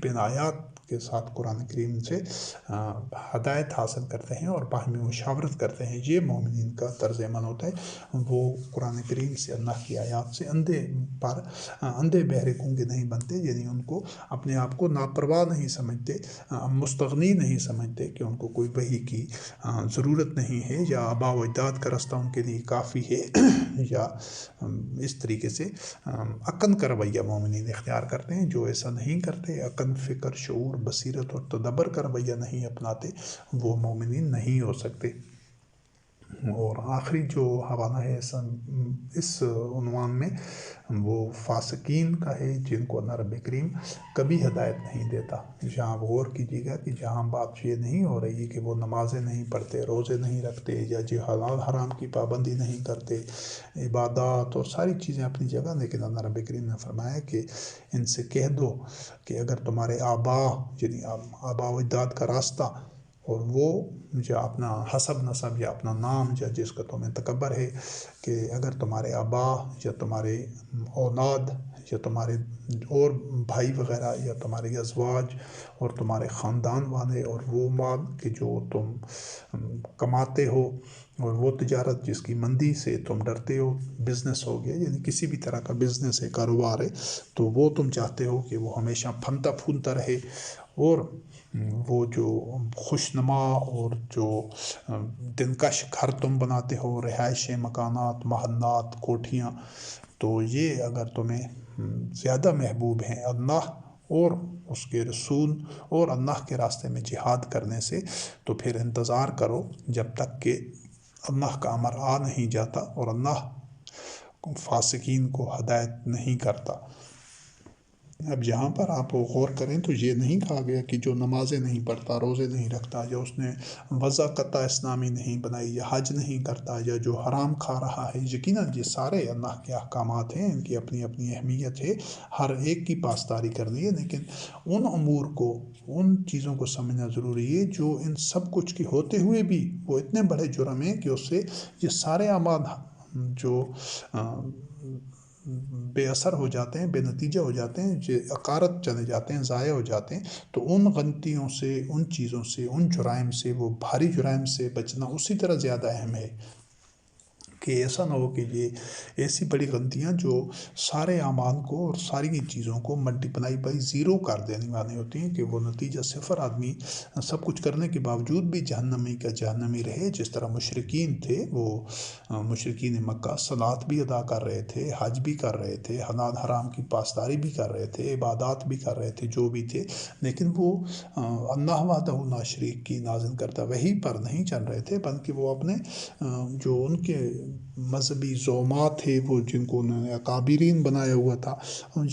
بن آیات کے ساتھ قرآن کریم سے ہدایت حاصل کرتے ہیں اور باہمی مشاورت کرتے ہیں۔ یہ مومنین کا طرز عمل ہوتا ہے، وہ قرآن کریم سے، اللہ کی آیات سے اندھے بہرے گونگے نہیں بنتے، یعنی ان کو اپنے آپ کو لاپرواہ نہیں سمجھتے، مستغنی نہیں سمجھتے کہ ان کو کوئی وحی کی ضرورت نہیں ہے، یا آباء و اجداد کا راستہ ان کے لیے کافی ہے، یا اس طریقے سے عقل کا رویہ مومنین اختیار کرتے ہیں۔ جو ایسا نہیں کرتے، عقل، فکر، شعور، بصیرت اور تدبر کا رویہ نہیں اپناتے، وہ مومنین نہیں ہو سکتے۔ اور آخری جو حوالہ ہے اس عنوان میں وہ فاسقین کا ہے، جن کو اللہ رب کریم کبھی ہدایت نہیں دیتا۔ جہاں غور کیجیے گا کہ جہاں بات یہ نہیں ہو رہی کہ وہ نمازیں نہیں پڑھتے، روزے نہیں رکھتے، یا حلال حرام کی پابندی نہیں کرتے، عبادات اور ساری چیزیں اپنی جگہ، لیکن اللہ رب کریم نے فرمایا کہ ان سے کہہ دو کہ اگر تمہارے یعنی آباء و اجداد کا راستہ، اور وہ جو اپنا حسب نسب یا اپنا نام یا جس کا تمہیں تکبر ہے، کہ اگر تمہارے آباء یا تمہارے اولاد یا تمہارے اور بھائی وغیرہ یا تمہارے ازواج اور تمہارے خاندان والے، اور وہ مال کہ جو تم کماتے ہو، اور وہ تجارت جس کی مندی سے تم ڈرتے ہو، بزنس ہو گیا، یعنی کسی بھی طرح کا بزنس ہے، کاروبار ہے، تو وہ تم چاہتے ہو کہ وہ ہمیشہ پھلتا پھولتا رہے، اور وہ جو خوشنما اور جو دلکش گھر تم بناتے ہو، رہائشیں، مکانات، محلات، کوٹھیاں، تو یہ اگر تمہیں زیادہ محبوب ہیں اللہ اور اس کے رسول اور اللہ کے راستے میں جہاد کرنے سے، تو پھر انتظار کرو جب تک کہ اللہ کا امر آ نہیں جاتا اور اللہ فاسقین کو ہدایت نہیں کرتا۔ اب یہاں پر آپ غور کریں تو یہ نہیں کہا گیا کہ جو نمازیں نہیں پڑھتا، روزے نہیں رکھتا، یا اس نے وضع قطع اسلامی نہیں بنائی، یا حج نہیں کرتا، یا جو حرام کھا رہا ہے۔ یقیناً یہ سارے اللہ کے احکامات ہیں، ان کی اپنی اپنی اہمیت ہے، ہر ایک کی پاسداری کرنی ہے، لیکن ان امور کو، ان چیزوں کو سمجھنا ضروری ہے جو ان سب کچھ کے ہوتے ہوئے بھی وہ اتنے بڑے جرم ہیں کہ اس سے یہ سارے اعمال جو بے اثر ہو جاتے ہیں، بے نتیجہ ہو جاتے ہیں، جو عقارت چلے جاتے ہیں، ضائع ہو جاتے ہیں۔ تو ان غلطیوں سے، ان چیزوں سے، ان جرائم سے، وہ بھاری جرائم سے بچنا اسی طرح زیادہ اہم ہے، کہ ایسا نہ ہو کہ یہ ایسی بڑی غلطیاں جو سارے اعمال کو اور ساری چیزوں کو ملٹیپلائی بائی زیرو کر دینے والی ہوتی ہیں، کہ وہ نتیجہ صفر، آدمی سب کچھ کرنے کے باوجود بھی جہنمی کا جہنمی رہے۔ جس طرح مشرکین تھے، وہ مشرکین مکہ صلاۃ بھی ادا کر رہے تھے، حج بھی کر رہے تھے، حلال حرام کی پاسداری بھی کر رہے تھے، عبادات بھی کر رہے تھے، جو بھی تھے، لیکن وہ اللہ وحدہ لا شریک کی نازل کردہ وحی پر نہیں چل رہے تھے، بلکہ وہ اپنے جو ان کے مذہبی زعماء تھے، وہ جن کو انہوں نے اکابرین بنایا ہوا تھا،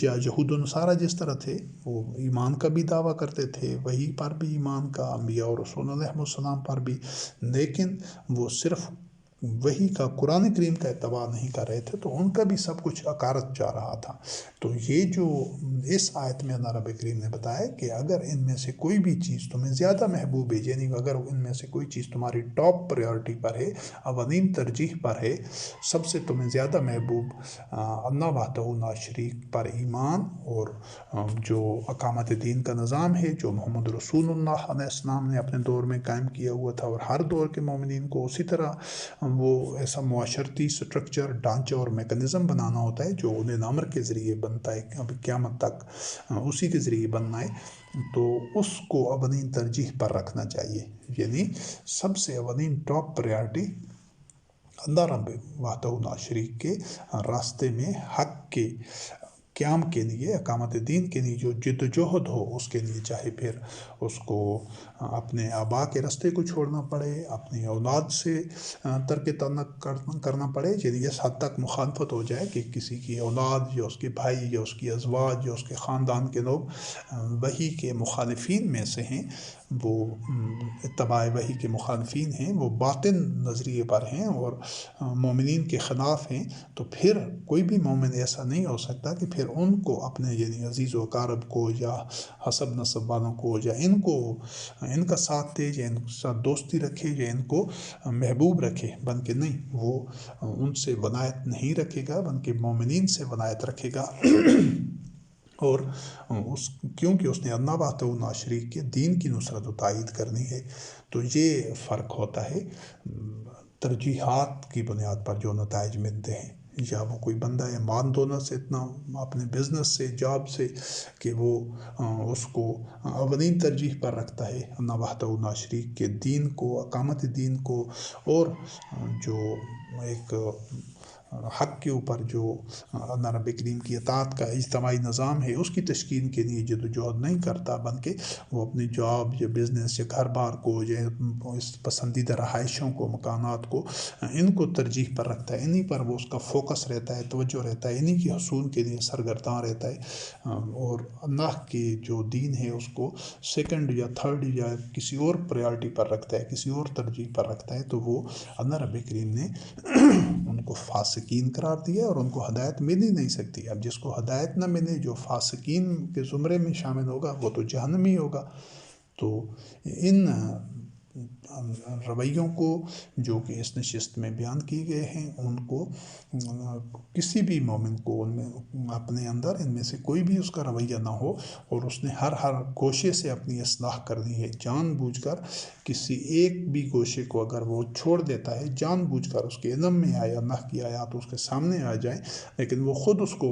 یا یہود و نصارہ جس طرح تھے، وہ ایمان کا بھی دعویٰ کرتے تھے، وحی پر بھی ایمان کا، انبیاء اور رسول علیہ السلام پر بھی، لیکن وہ صرف وحی کا، قرآن کریم کا اتباع نہیں کر رہے تھے، تو ان کا بھی سب کچھ عقارت جا رہا تھا۔ تو یہ جو اس آیت میں اللہ رب کریم نے بتایا کہ اگر ان میں سے کوئی بھی چیز تمہیں زیادہ محبوب ہے، یعنی اگر ان میں سے کوئی چیز تمہاری ٹاپ پریورٹی پر ہے، اولین ترجیح پر ہے، سب سے تمہیں زیادہ محبوب اللہ وحدہ لا شریک پر ایمان، اور جو اقامت دین کا نظام ہے جو محمد رسول اللہ علیہ السلام نے اپنے دور میں قائم کیا ہوا تھا، اور ہر دور کے مومنین کو اسی طرح وہ ایسا معاشرتی سٹرکچر، ڈھانچہ اور میکنزم بنانا ہوتا ہے جو انہیں امر کے ذریعے بنتا ہے، اب قیامت تک اسی کے ذریعے بننا ہے، تو اس کو اولین ترجیح پر رکھنا چاہیے، یعنی سب سے اولین ٹاپ پریارٹی اللہ رب وحدہ لا شریک کے راستے میں حق قیام کے لیے، اقامت دین کے لیے جو جد و جہد ہو اس کے لیے، چاہے پھر اس کو اپنے آبا کے راستے کو چھوڑنا پڑے، اپنی اولاد سے ترک تعلق کرنا پڑے، یعنی اس حد تک مخالفت ہو جائے کہ کسی کی اولاد یا اس کے بھائی یا اس کی ازواج یا اس کے خاندان کے لوگ وحی کے مخالفین میں سے ہیں، وہ اتباع وحی کے مخالفین ہیں، وہ باطن نظریے پر ہیں اور مومنین کے خلاف ہیں، تو پھر کوئی بھی مومن ایسا نہیں ہو سکتا کہ پھر ان کو اپنے یعنی عزیز و اقارب کو یا حسب نسب والوں کو یا ان کا ساتھ دے یا ان کے ساتھ دوستی رکھے یا ان کو محبوب رکھے، بلکہ نہیں، وہ ان سے ولایت نہیں رکھے گا بلکہ مومنین سے ولایت رکھے گا اور کیونکہ اس نے اللہ وحدہ لا شریک کے دین کی نصرت و تائید کرنی ہے۔ تو یہ فرق ہوتا ہے ترجیحات کی بنیاد پر جو نتائج ملتے ہیں، یا وہ کوئی بندہ ہے مان دولت سے اتنا اپنے بزنس سے، جاب سے، کہ وہ اس کو اولین ترجیح پر رکھتا ہے اللہ وحدہ لا شریک کے دین کو، اقامت دین کو، اور جو ایک حق کے اوپر جو اللہ رب کریم کی اطاعت کا اجتماعی نظام ہے اس کی تشکیل کے لیے جد و جہد نہیں کرتا، بلکہ وہ اپنی جاب یا بزنس یا گھر بار کو یا اس پسندیدہ رہائشوں کو، مکانات کو، ان کو ترجیح پر رکھتا ہے، انہی پر وہ اس کا فوکس رہتا ہے، توجہ رہتا ہے، انہی کی حصول کے لیے سرگرداں رہتا ہے، اور اللہ کے جو دین ہے اس کو سیکنڈ یا تھرڈ یا کسی اور پریارٹی پر رکھتا ہے، کسی اور ترجیح پر رکھتا ہے، تو وہ اللہ رب کریم نے ان کو فاسقین قرار دیا اور ان کو ہدایت مل ہی نہیں سکتی۔ اب جس کو ہدایت نہ ملے، جو فاسقین کے زمرے میں شامل ہوگا، وہ تو جہنمی ہوگا۔ تو ان رویوں کو جو کہ اس نشست میں بیان کیے گئے ہیں، ان کو کسی بھی مومن کو ان میں اپنے اندر ان میں سے کوئی بھی اس کا رویہ نہ ہو، اور اس نے ہر گوشے سے اپنی اصلاح کرنی ہے، جان بوجھ کر کسی ایک بھی گوشے کو اگر وہ چھوڑ دیتا ہے، جان بوجھ کر اس کے علم میں آئے، اللہ کی آیات اس کے سامنے آ جائیں، لیکن وہ خود اس کو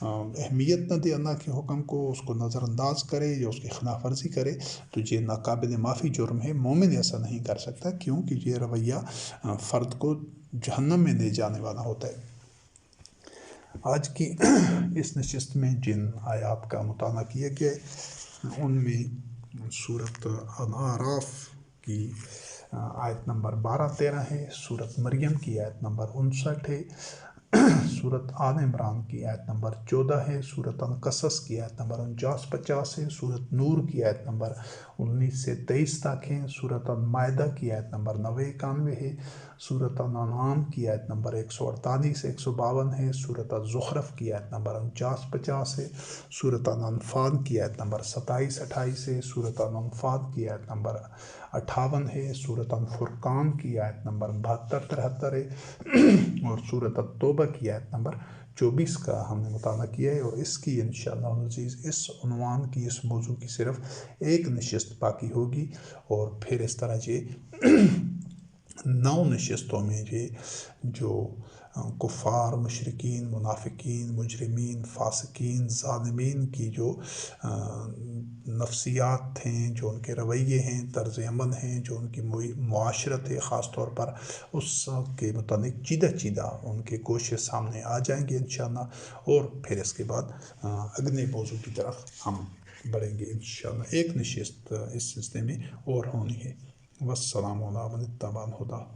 اہمیت نہ دے، اللہ کے حکم کو اس کو نظر انداز کرے یا اس کی خلاف ورزی کرے، تو یہ ناقابل معافی جرم ہے۔ مومن ایسا نہیں کر سکتا، کیونکہ یہ رویہ فرد کو جہنم میں لے جانے والا ہوتا ہے۔ آج کی اس نشست میں جن آیات کا مطالعہ کیا گیا ان میں سورۃ الاعراف کی آیت نمبر 12-13 ہے، سورۃ مریم کی آیت نمبر 59 ہے، سورۃ آل عمران کی آیت نمبر 14 ہے، سورۃ القصص کی آیت نمبر 49-50 ہے، سورۃ نور کی آیت نمبر 19 سے 23 تک ہے، سورۃ المائدہ کی آیت نمبر 90-91 ہے، سورۃ الانعام کی آیت نمبر 148-152 ہے، سورۃ الزخرف کی آیت نمبر 49-50 ہے، سورۃ الانفال کی آیت نمبر 27-28 ہے، سورۃ الانفال کی آیت نمبر 58 ہے، سورۃ الفرقان کی آیت نمبر 72-73 ہے، اور سورۃ التوبہ کی آیت نمبر 24 کا ہم نے مطالعہ کیا ہے، اور اس کی انشاءاللہ العزیز اس عنوان کی، اس موضوع کی صرف ایک نشست باقی ہوگی، اور پھر اس طرح یہ 9 نشستوں میں یہ جو کفار، مشرکین، منافقین، مجرمین، فاسقین، ظالمین کی جو نفسیات ہیں، جو ان کے رویے ہیں، طرز عمل ہیں، جو ان کی معاشرت ہے، خاص طور پر اس کے متعلق چیدہ ان کے گوشے سامنے آ جائیں گے انشاءاللہ، اور پھر اس کے بعد اگلے موضوع کی طرف ہم بڑھیں گے انشاءاللہ۔ ایک نشست اس سلسلے میں اور ہونی ہے۔ والسلام علیکم ورحمۃ اللہ وبرکاتہ۔